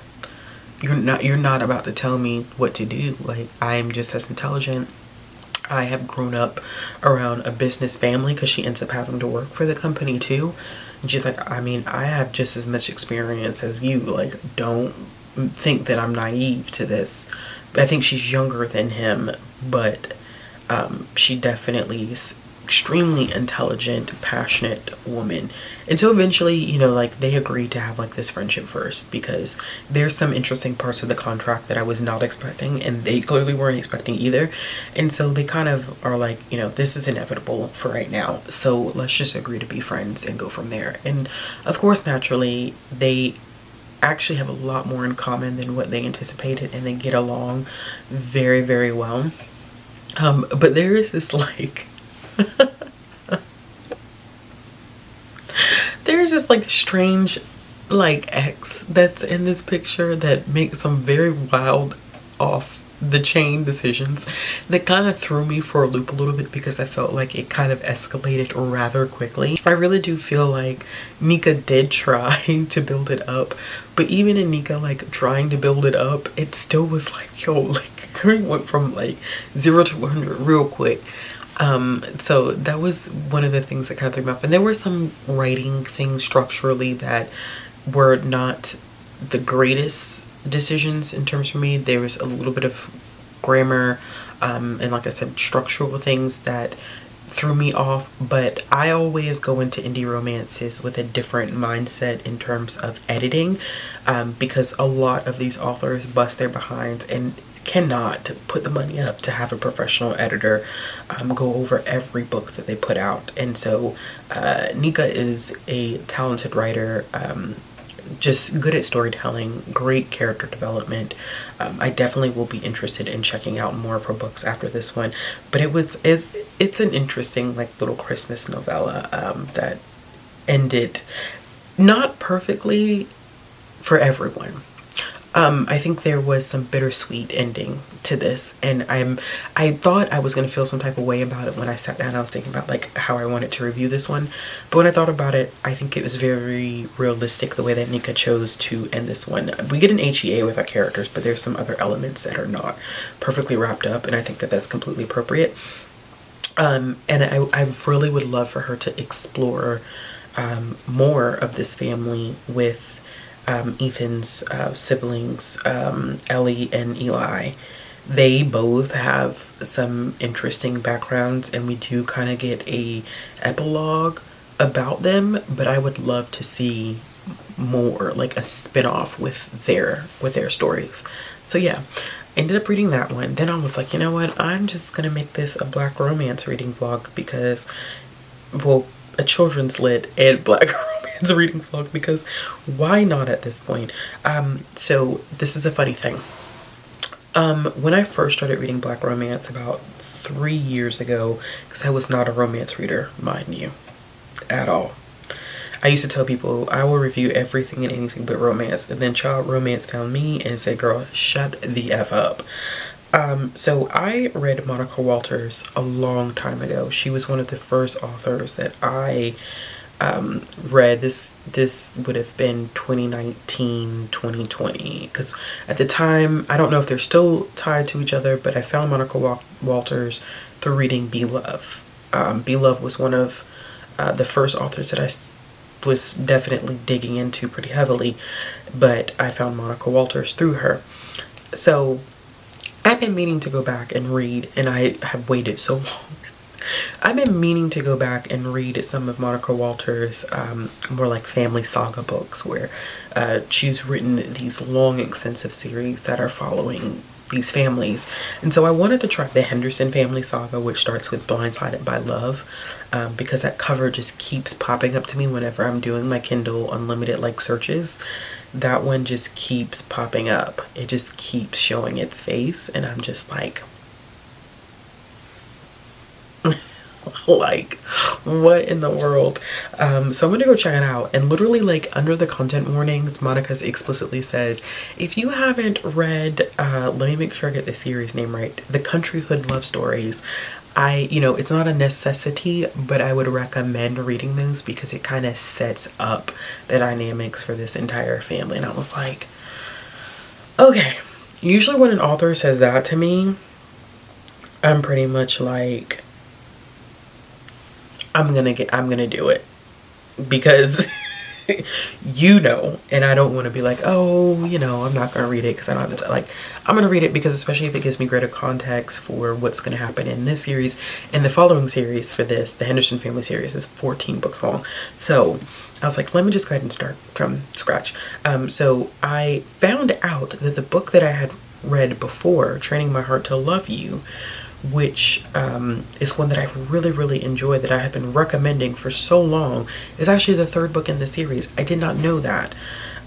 [SPEAKER 1] you're not about to tell me what to do. Like, I'm just as intelligent. I have grown up around a business family, because she ends up having to work for the company too, and she's like, I mean, I have just as much experience as you. Like, don't think that I'm naive to this. But I think she's younger than him, but she definitely extremely intelligent, passionate woman. And so eventually, you know, like they agreed to have like this friendship first, because there's some interesting parts of the contract that I was not expecting, and they clearly weren't expecting either. And so they kind of are like, you know, this is inevitable for right now, so let's just agree to be friends and go from there. And of course, naturally, they actually have a lot more in common than what they anticipated, and they get along very, very well. But there is this like there's this like strange like ex that's in this picture that makes some very wild, off the chain decisions that kind of threw me for a loop a little bit, because I felt like it kind of escalated rather quickly. I really do feel like Nika did try to build it up, but even in Nika like trying to build it up, it still was like, yo, like Curry went from like 0 to 100 real quick. So that was one of the things that kind of threw me off. And there were some writing things structurally that were not the greatest decisions in terms for me. There was a little bit of grammar, and like I said, structural things that threw me off. But I always go into indie romances with a different mindset in terms of editing, because a lot of these authors bust their behinds and cannot put the money up to have a professional editor go over every book that they put out. And so Nika is a talented writer, just good at storytelling, great character development. I definitely will be interested in checking out more of her books after this one. But it's an interesting like little Christmas novella that ended not perfectly for everyone. I think there was some bittersweet ending to this, and I thought I was going to feel some type of way about it when I sat down. I was thinking about like how I wanted to review this one, but when I thought about it, I think it was very realistic the way that Nika chose to end this one. We get an HEA with our characters, but there's some other elements that are not perfectly wrapped up, and I think that that's completely appropriate. And I really would love for her to explore more of this family with Ethan's siblings, Ellie and Eli. They both have some interesting backgrounds, and we do kind of get a epilogue about them, but I would love to see more, like a spin-off with their stories. So yeah, ended up reading that one. Then I was like, you know what, I'm just gonna make this a Black romance reading vlog, because, well, a children's lit and Black romance reading vlog, because why not at this point? So this is a funny thing. When I first started reading Black romance about 3 years ago, because I was not a romance reader, mind you, at all. I used to tell people I will review everything and anything but romance, and then child romance found me and said, girl, shut the F up. So I read Monica Walters a long time ago. She was one of the first authors that I read. This would have been 2019, 2020, because at the time, I don't know if they're still tied to each other, but I found Monica Walters through reading Be Love. Be Love was one of the first authors that I was definitely digging into pretty heavily, but I found Monica Walters through her. So I've been meaning to go back and read, and I have waited so long. I've been meaning to go back and read some of Monica Walters' more like family saga books, where she's written these long, extensive series that are following these families. And so I wanted to try the Henderson family saga, which starts with Blindsided by Love, because that cover just keeps popping up to me whenever I'm doing my Kindle Unlimited like searches. That one just keeps popping up. It just keeps showing its face, and I'm just like, like, what in the world? So I'm gonna go check it out. And literally, like, under the content warnings, Monica's explicitly says, if you haven't read, let me make sure I get the series name right, The Country Hood Love Stories, you know, it's not a necessity, but I would recommend reading those, because it kind of sets up the dynamics for this entire family. And I was like, okay. Usually when an author says that to me, I'm pretty much like, I'm gonna do it, because you know, and I don't want to be like, oh, you know, I'm not going to read it because I don't have the time. Like, I'm going to read it because, especially if it gives me greater context for what's going to happen in this series and the following series for this, the Henderson family series is 14 books long. So I was like, let me just go ahead and start from scratch. So I found out that the book that I had read before, Training My Heart to Love You, which is one that I've really enjoyed, that I have been recommending for so long, is actually the third book in the series. I did not know that.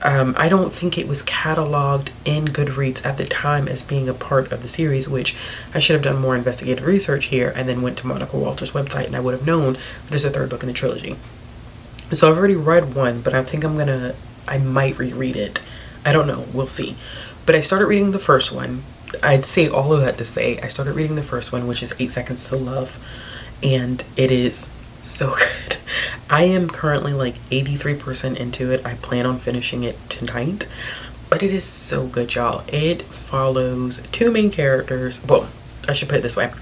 [SPEAKER 1] I don't think it was cataloged in Goodreads at the time as being a part of the series, which I should have done more investigative research here and then went to Monica Walters' website and I would have known that there's a third book in the trilogy. So I've already read one, but I think I might reread it. I don't know, we'll see. But I started reading the first one. I'd say all of that to say I started reading the first one, which is 8 Seconds to Love, and it is so good. I am currently like 83% into it. I plan on finishing it tonight, but it is so good, y'all. It follows two main characters. Well, I should put it this way.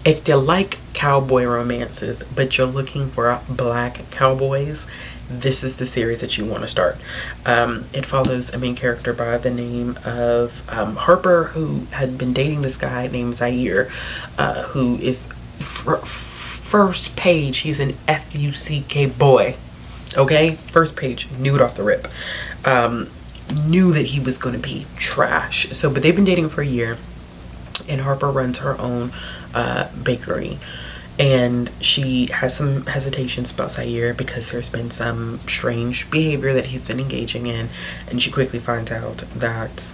[SPEAKER 1] If you like cowboy romances, but you're looking for black cowboys, this is the series that you want to start. It follows a main character by the name of Harper, who had been dating this guy named Zaire, who is first page, he's an FUCK boy. Okay, first page, knew it off the rip. Knew that he was going to be trash. So, but they've been dating for a year, and Harper runs her own bakery. And she has some hesitations about Zaire because there's been some strange behavior that he's been engaging in. And she quickly finds out that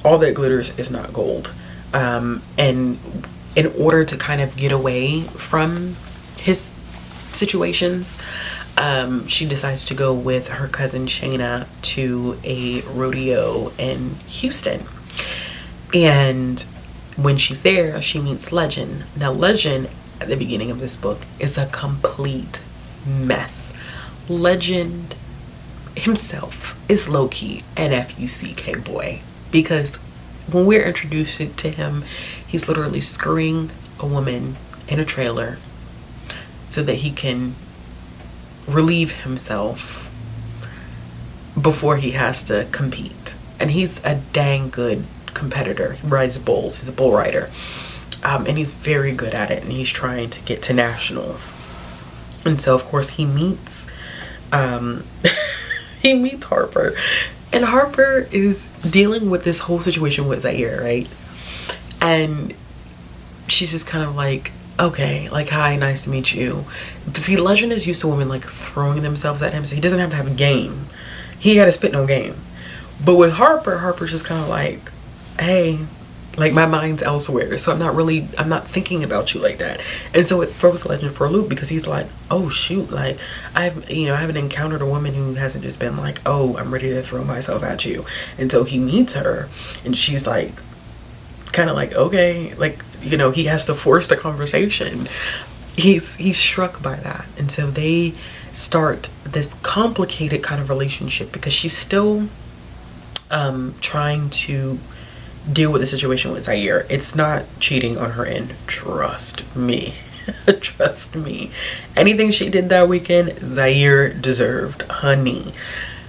[SPEAKER 1] all that glitters is not gold. And in order to kind of get away from his situations, she decides to go with her cousin Shayna to a rodeo in Houston. And when she's there, she meets Legend. Now, Legend, at the beginning of this book, is a complete mess. Legend himself is low-key an FUCK boy, because when we're introduced to him, he's literally screwing a woman in a trailer so that he can relieve himself before he has to compete. And he's a dang good competitor. He rides bulls. He's a bull rider. And he's very good at it, and he's trying to get to nationals. And so, of course, he meets he meets Harper, and Harper is dealing with this whole situation with Zaire, right? And she's just kind of like, okay, like, hi, nice to meet you. But see, Legend is used to women like throwing themselves at him, so he doesn't have to have a game. He got to spit no game. But with Harper, Harper's just kind of like, hey, like, my mind's elsewhere, so I'm not thinking about you like that. And so it throws Legend for a loop, because he's like, oh shoot, like, I haven't encountered a woman who hasn't just been like, oh, I'm ready to throw myself at you. And so he meets her, and she's like, kind of like, okay, like, you know, he has to force the conversation. He's struck by that. And so they start this complicated kind of relationship, because she's still trying to deal with the situation with Zaire. It's not cheating on her end. Trust me. Trust me. Anything she did that weekend, Zaire deserved, honey.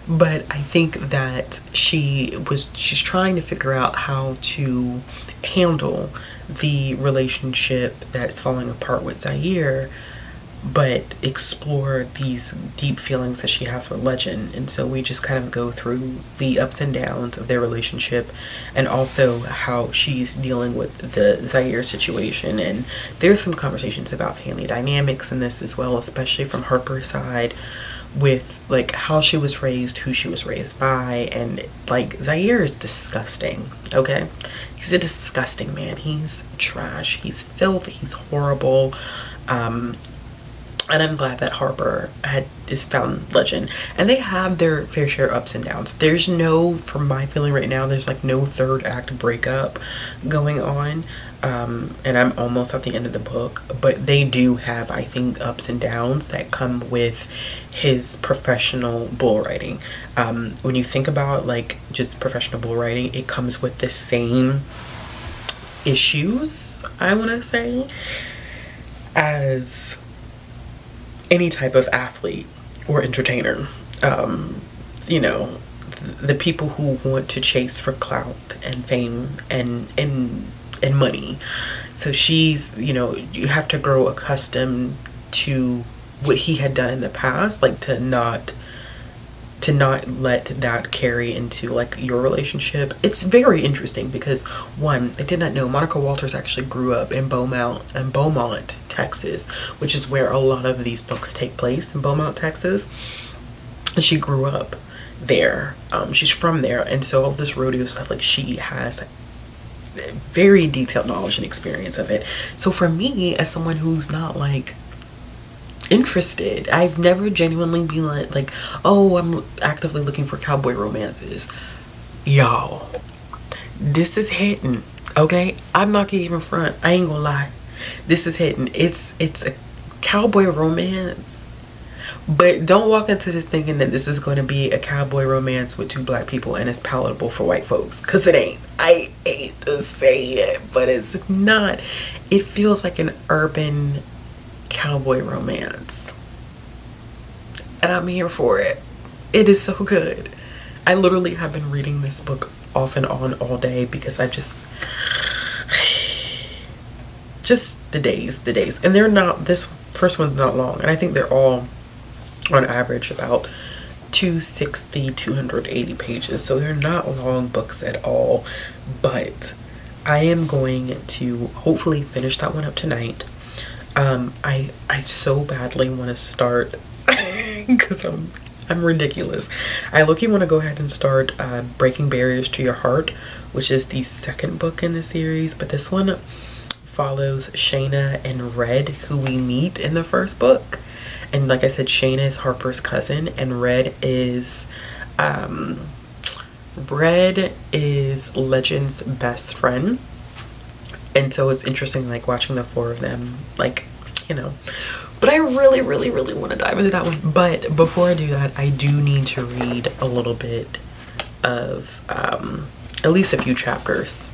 [SPEAKER 1] But I think that she's trying to figure out how to handle the relationship that's falling apart with Zaire, but explore these deep feelings that she has with Legend. And so we just kind of go through the ups and downs of their relationship, and also how she's dealing with the Zaire situation. And there's some conversations about family dynamics in this as well, especially from Harper's side, with like how she was raised, who she was raised by. And like, Zaire is disgusting, okay? He's a disgusting man. He's trash. He's filth. He's horrible. And I'm glad that Harper is found Legend. And they have their fair share of ups and downs. There's no, from my feeling right now, there's like no third act breakup going on. And I'm almost at the end of the book. But they do have, I think, ups and downs that come with his professional bull riding. When you think about like just professional bull riding, it comes with the same issues, I want to say, as any type of athlete or entertainer. you know, the people who want to chase for clout and fame and money. So she's, you know, you have to grow accustomed to what he had done in the past, like to not let that carry into like your relationship. It's very interesting because, one, I did not know Monica Walters actually grew up in Beaumont, Texas, which is where a lot of these books take place, in Beaumont, Texas. And she grew up there. She's from there, and so all this rodeo stuff, like, she has very detailed knowledge and experience of it. So for me, as someone who's not like interested, I've never genuinely been like, oh, I'm actively looking for cowboy romances. Y'all, this is hitting. Okay, I'm not gonna even front, I ain't gonna lie, this is hitting. It's a cowboy romance, but don't walk into this thinking that this is going to be a cowboy romance with 2 black people and it's palatable for white folks, because it ain't. I hate to say it, but it's not. It feels like an urban cowboy romance, and I'm here for it. It is so good. I literally have been reading this book off and on all day because I just the days, and they're not, this first one's not long, and I think they're all on average about 280 pages, so they're not long books at all. But I am going to hopefully finish that one up tonight. I so badly want to start because I'm ridiculous. I low-key want to go ahead and start Breaking Barriers to Your Heart, which is the second book in the series, but this one follows Shayna and Red, who we meet in the first book. And like I said, Shayna is Harper's cousin, and Red is Legend's best friend. And so it's interesting, like, watching the 4 of them, like, you know. But I really, really, really want to dive into that one. But before I do that, I do need to read a little bit of at least a few chapters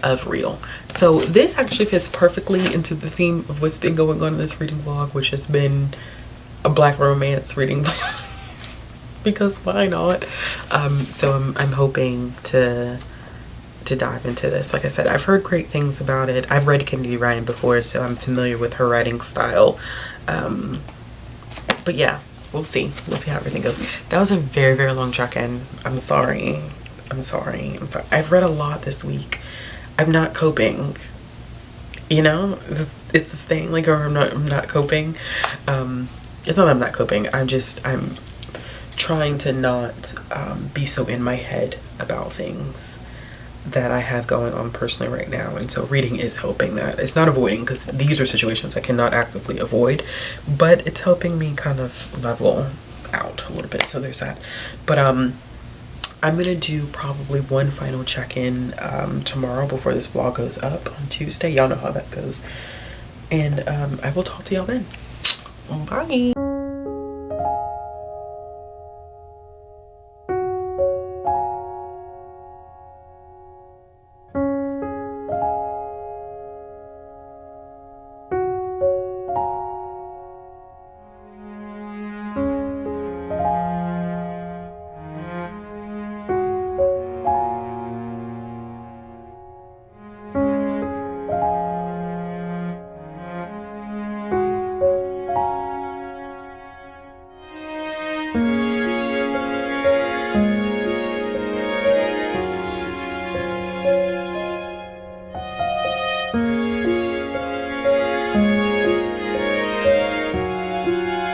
[SPEAKER 1] of Real. So this actually fits perfectly into the theme of what's been going on in this reading vlog, which has been a black romance reading vlog. Because why not? So I'm hoping to dive into this. Like I said, I've heard great things about it. I've read Kennedy Ryan before, so I'm familiar with her writing style. But yeah, we'll see how everything goes. That was a very, very long check-in. I'm sorry. I've read a lot this week. I'm not coping, you know. It's this thing, like, or I'm not coping. It's not that I'm not coping, I'm trying to not be so in my head about things that I have going on personally right now. And so reading is helping that. It's not avoiding, because these are situations I cannot actively avoid, but it's helping me kind of level out a little bit. So there's that. But I'm gonna do probably one final check-in tomorrow before this vlog goes up on Tuesday. Y'all know how that goes. And I will talk to y'all then. Bye.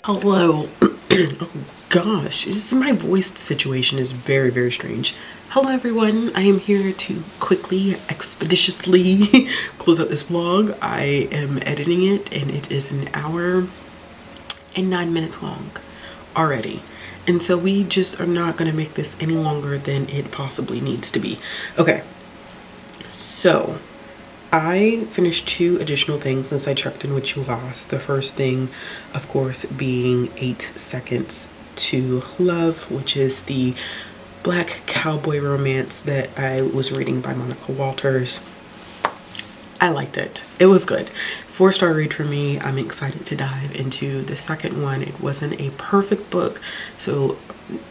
[SPEAKER 1] Hello. Oh gosh, my voice situation is very, very strange. Hello everyone, I am here to quickly, expeditiously close out this vlog. I am editing it and it is 1 hour and 9 minutes long already. And so we just are not going to make this any longer than it possibly needs to be. Okay, so I finished 2 additional things since I checked in with you last. The first thing, of course, being 8 Seconds to Love, which is the black cowboy romance that I was reading by Monica Walters. I liked it. It was good. 4-star read for me. I'm excited to dive into the second one. It wasn't a perfect book, so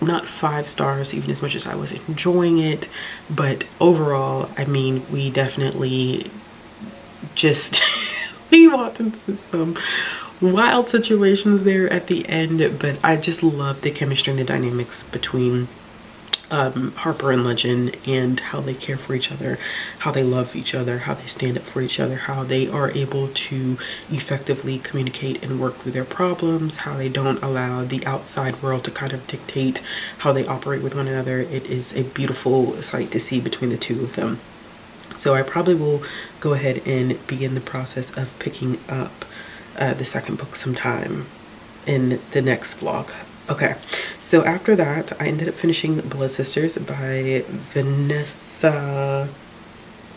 [SPEAKER 1] not 5 stars, even as much as I was enjoying it, but overall, I mean, we definitely just we walked into some wild situations there at the end, but I just love the chemistry and the dynamics between Harper and Legend, and how they care for each other, how they love each other, how they stand up for each other, how they are able to effectively communicate and work through their problems, how they don't allow the outside world to kind of dictate how they operate with one another. It is a beautiful sight to see between the two of them. So I probably will go ahead and begin the process of picking up the second book sometime in the next vlog. Okay, so after that, I ended up finishing Blood Sisters by Vanessa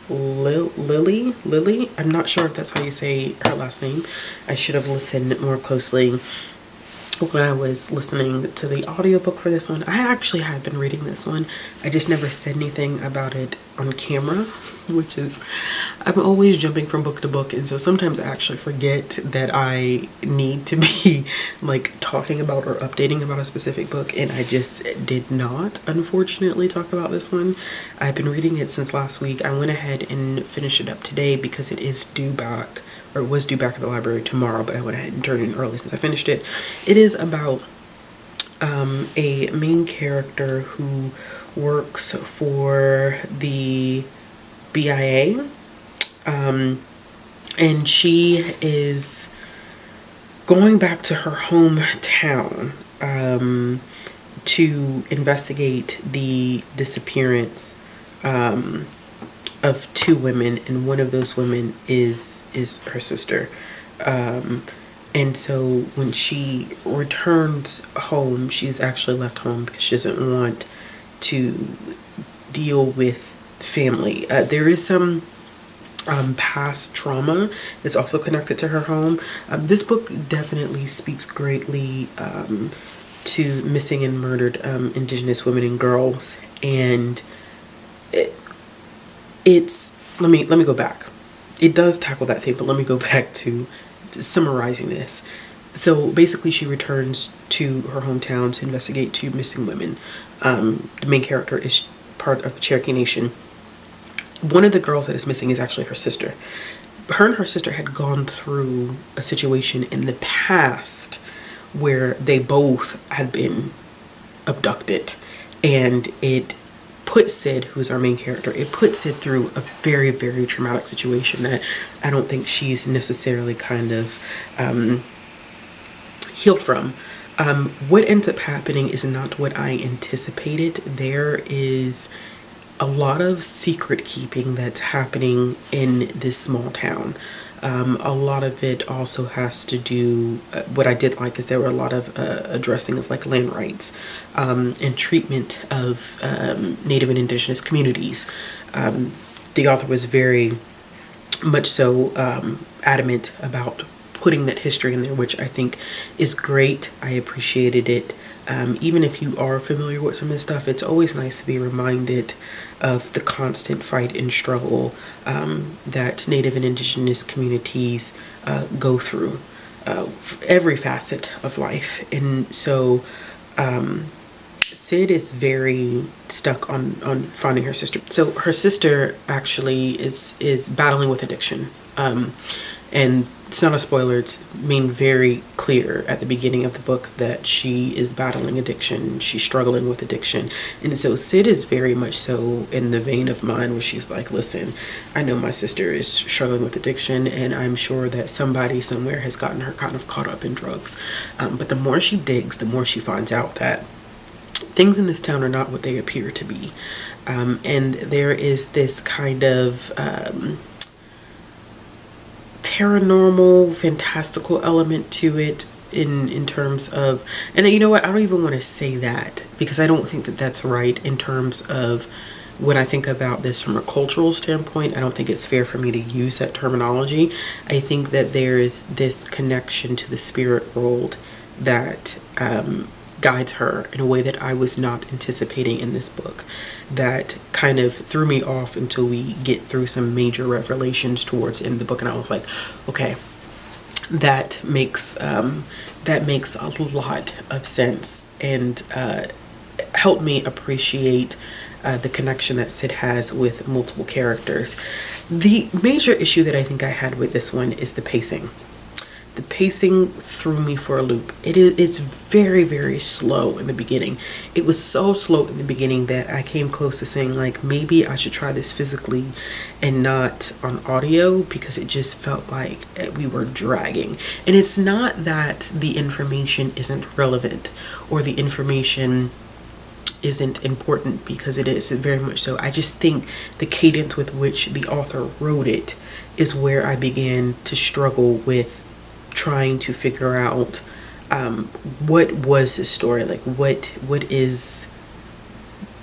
[SPEAKER 1] Lily. I'm not sure if that's how you say her last name. I should have listened more closely when I was listening to the audiobook for this one. I actually had been reading this one. I just never said anything about it on camera, which is, I'm always jumping from book to book, and so sometimes I actually forget that I need to be like talking about or updating about a specific book, and I just did not, unfortunately, talk about this one. I've been reading it since last week. I went ahead and finished it up today because it is due back, or it was due back at the library tomorrow, but I went ahead and turned it in early since I finished it. It is about a main character who works for the BIA, and she is going back to her hometown to investigate the disappearance of 2 women, and one of those women is her sister. And so when she returns home, she's actually left home because she doesn't want to deal with family. There is some past trauma that's also connected to her home. This book definitely speaks greatly to missing and murdered Indigenous women and girls, and it's let me go back. It does tackle that thing, but let me go back to summarizing this. So basically, she returns to her hometown to investigate 2 missing women. The main character is part of Cherokee Nation. One of the girls that is missing is actually her sister. Her and her sister had gone through a situation in the past where they both had been abducted, and it put Sid, who's our main character, it put Sid through a very, very traumatic situation that I don't think she's necessarily kind of healed from. What ends up happening is not what I anticipated. There is a lot of secret keeping that's happening in this small town. A lot of it also has to do, what I did like is there were a lot of addressing of like land rights and treatment of Native and Indigenous communities. The author was very much so adamant about putting that history in there, which I think is great. I appreciated it. Even if you are familiar with some of this stuff, it's always nice to be reminded of the constant fight and struggle that Native and Indigenous communities go through, every facet of life. And so Sid is very stuck on finding her sister. So her sister actually is battling with addiction. And it's not a spoiler, it's made very clear at the beginning of the book that she is battling addiction, she's struggling with addiction. And so Sid is very much so in the vein of mine, where she's like, listen, I know my sister is struggling with addiction, and I'm sure that somebody somewhere has gotten her kind of caught up in drugs. But the more she digs, the more she finds out that things in this town are not what they appear to be. And there is this kind of paranormal, fantastical element to it in terms of, and you know what, I don't even want to say that because I don't think that that's right in terms of when I think about this from a cultural standpoint. I don't think it's fair for me to use that terminology. I think that there is this connection to the spirit world that guides her in a way that I was not anticipating in this book, that kind of threw me off until we get through some major revelations towards the end of the book. And I was like, okay, that makes a lot of sense, and helped me appreciate the connection that Sid has with multiple characters. The major issue that I think I had with this one is the pacing. The pacing threw me for a loop. It's very, very slow in the beginning. It was so slow in the beginning that I came close to saying, like, maybe I should try this physically and not on audio, because it just felt like we were dragging. And it's not that the information isn't relevant or the information isn't important, because it is very much so. I just think the cadence with which the author wrote it is where I began to struggle with trying to figure out what was the story, like what is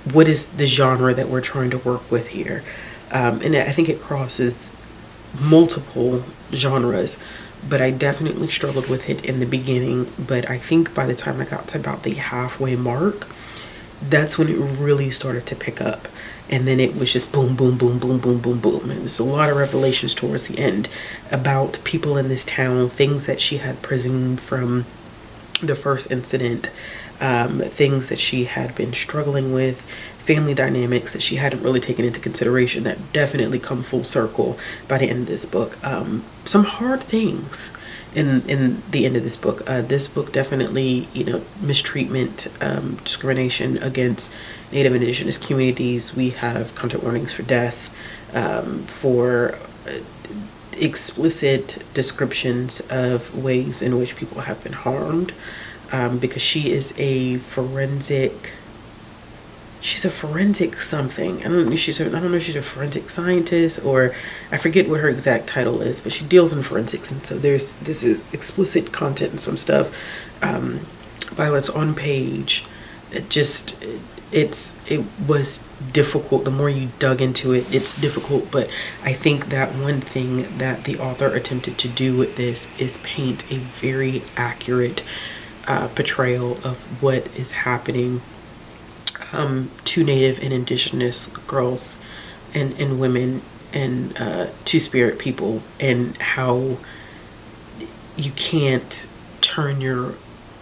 [SPEAKER 1] the genre that we're trying to work with here. And I think it crosses multiple genres, but I definitely struggled with it in the beginning. But I think by the time I got to about the halfway mark, that's when it really started to pick up. And then it was just boom, boom, boom, boom, boom, boom, boom. And there's a lot of revelations towards the end about people in this town, things that she had presumed from the first incident, things that she had been struggling with, family dynamics that she hadn't really taken into consideration that definitely come full circle by the end of this book. Some hard things in the end of this book. This book definitely, mistreatment, discrimination against Native Indigenous communities. We have content warnings for death, for explicit descriptions of ways in which people have been harmed, because she is a forensic. She's a forensic something. I don't know if she's a forensic scientist, or I forget what her exact title is, but she deals in forensics. And so this is explicit content and some stuff. Violence on page. It was difficult. The more you dug into it, it's difficult. But I think that one thing that the author attempted to do with this is paint a very accurate portrayal of what is happening to Native and Indigenous girls and women and Two-Spirit people, and how you can't turn your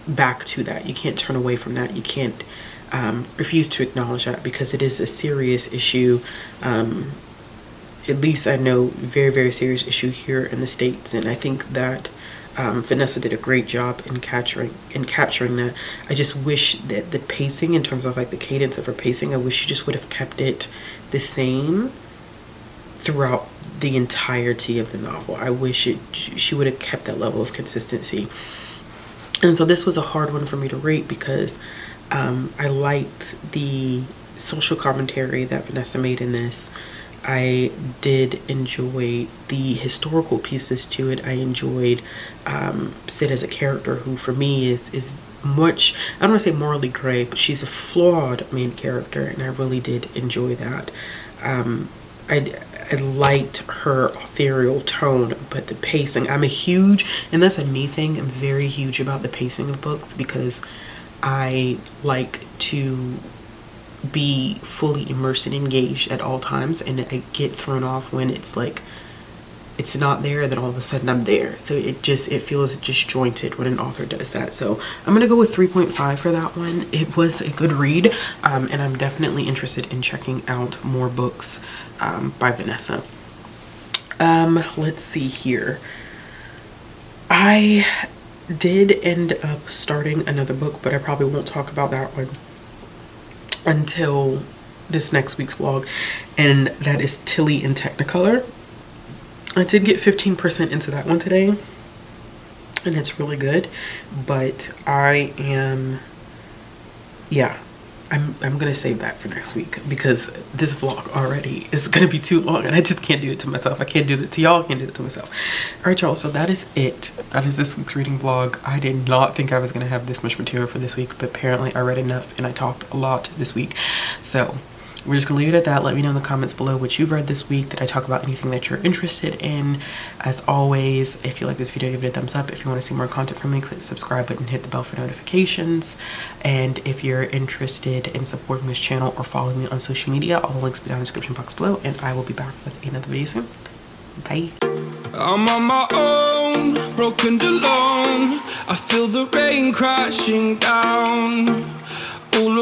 [SPEAKER 1] back to that. You can't turn away from that. You can't refuse to acknowledge that, because it is a serious issue. At least I know, very, very serious issue here in the States. And I think that Vanessa did a great job in capturing that. I just wish that the pacing, in terms of like the cadence of her pacing, I wish she just would have kept it the same throughout the entirety of the novel. I wish she would have kept that level of consistency. And so this was a hard one for me to rate, because I liked the social commentary that Vanessa made in this. I did enjoy the historical pieces to it. I enjoyed Sid as a character, who for me is much, I don't want to say morally gray, but she's a flawed main character, and I really did enjoy that. I liked her ethereal tone, but the pacing, I'm that's a me thing, I'm very huge about the pacing of books, because I like to be fully immersed and engaged at all times, and I get thrown off when it's like it's not there, then all of a sudden I'm there. So it feels disjointed when an author does that. So I'm gonna go with 3.5 for that one. It was a good read, and I'm definitely interested in checking out more books by Vanessa. Let's see here. I did end up starting another book, but I probably won't talk about that one until this next week's vlog, and that is Tilly in Technicolor. I did get 15% into that one today, and it's really good, but I'm gonna save that for next week, because this vlog already is gonna be too long, and I just can't do it to myself. I can't do it to y'all, I can't do it to myself. All right, y'all, so that is it. That is this week's reading vlog. I did not think I was gonna have this much material for this week, but apparently I read enough and I talked a lot this week. So we're just gonna leave it at that. Let me know in the comments below what you've read this week. Did I talk about anything that you're interested in? As always, if you like this video, give it a thumbs up. If you want to see more content from me, click the subscribe button, hit the bell for notifications. And if you're interested in supporting this channel or following me on social media, all the links will be down in the description box below, and I will be back with another video soon. Bye.
[SPEAKER 2] I'm on my own, broken and alone. I feel the rain crashing down all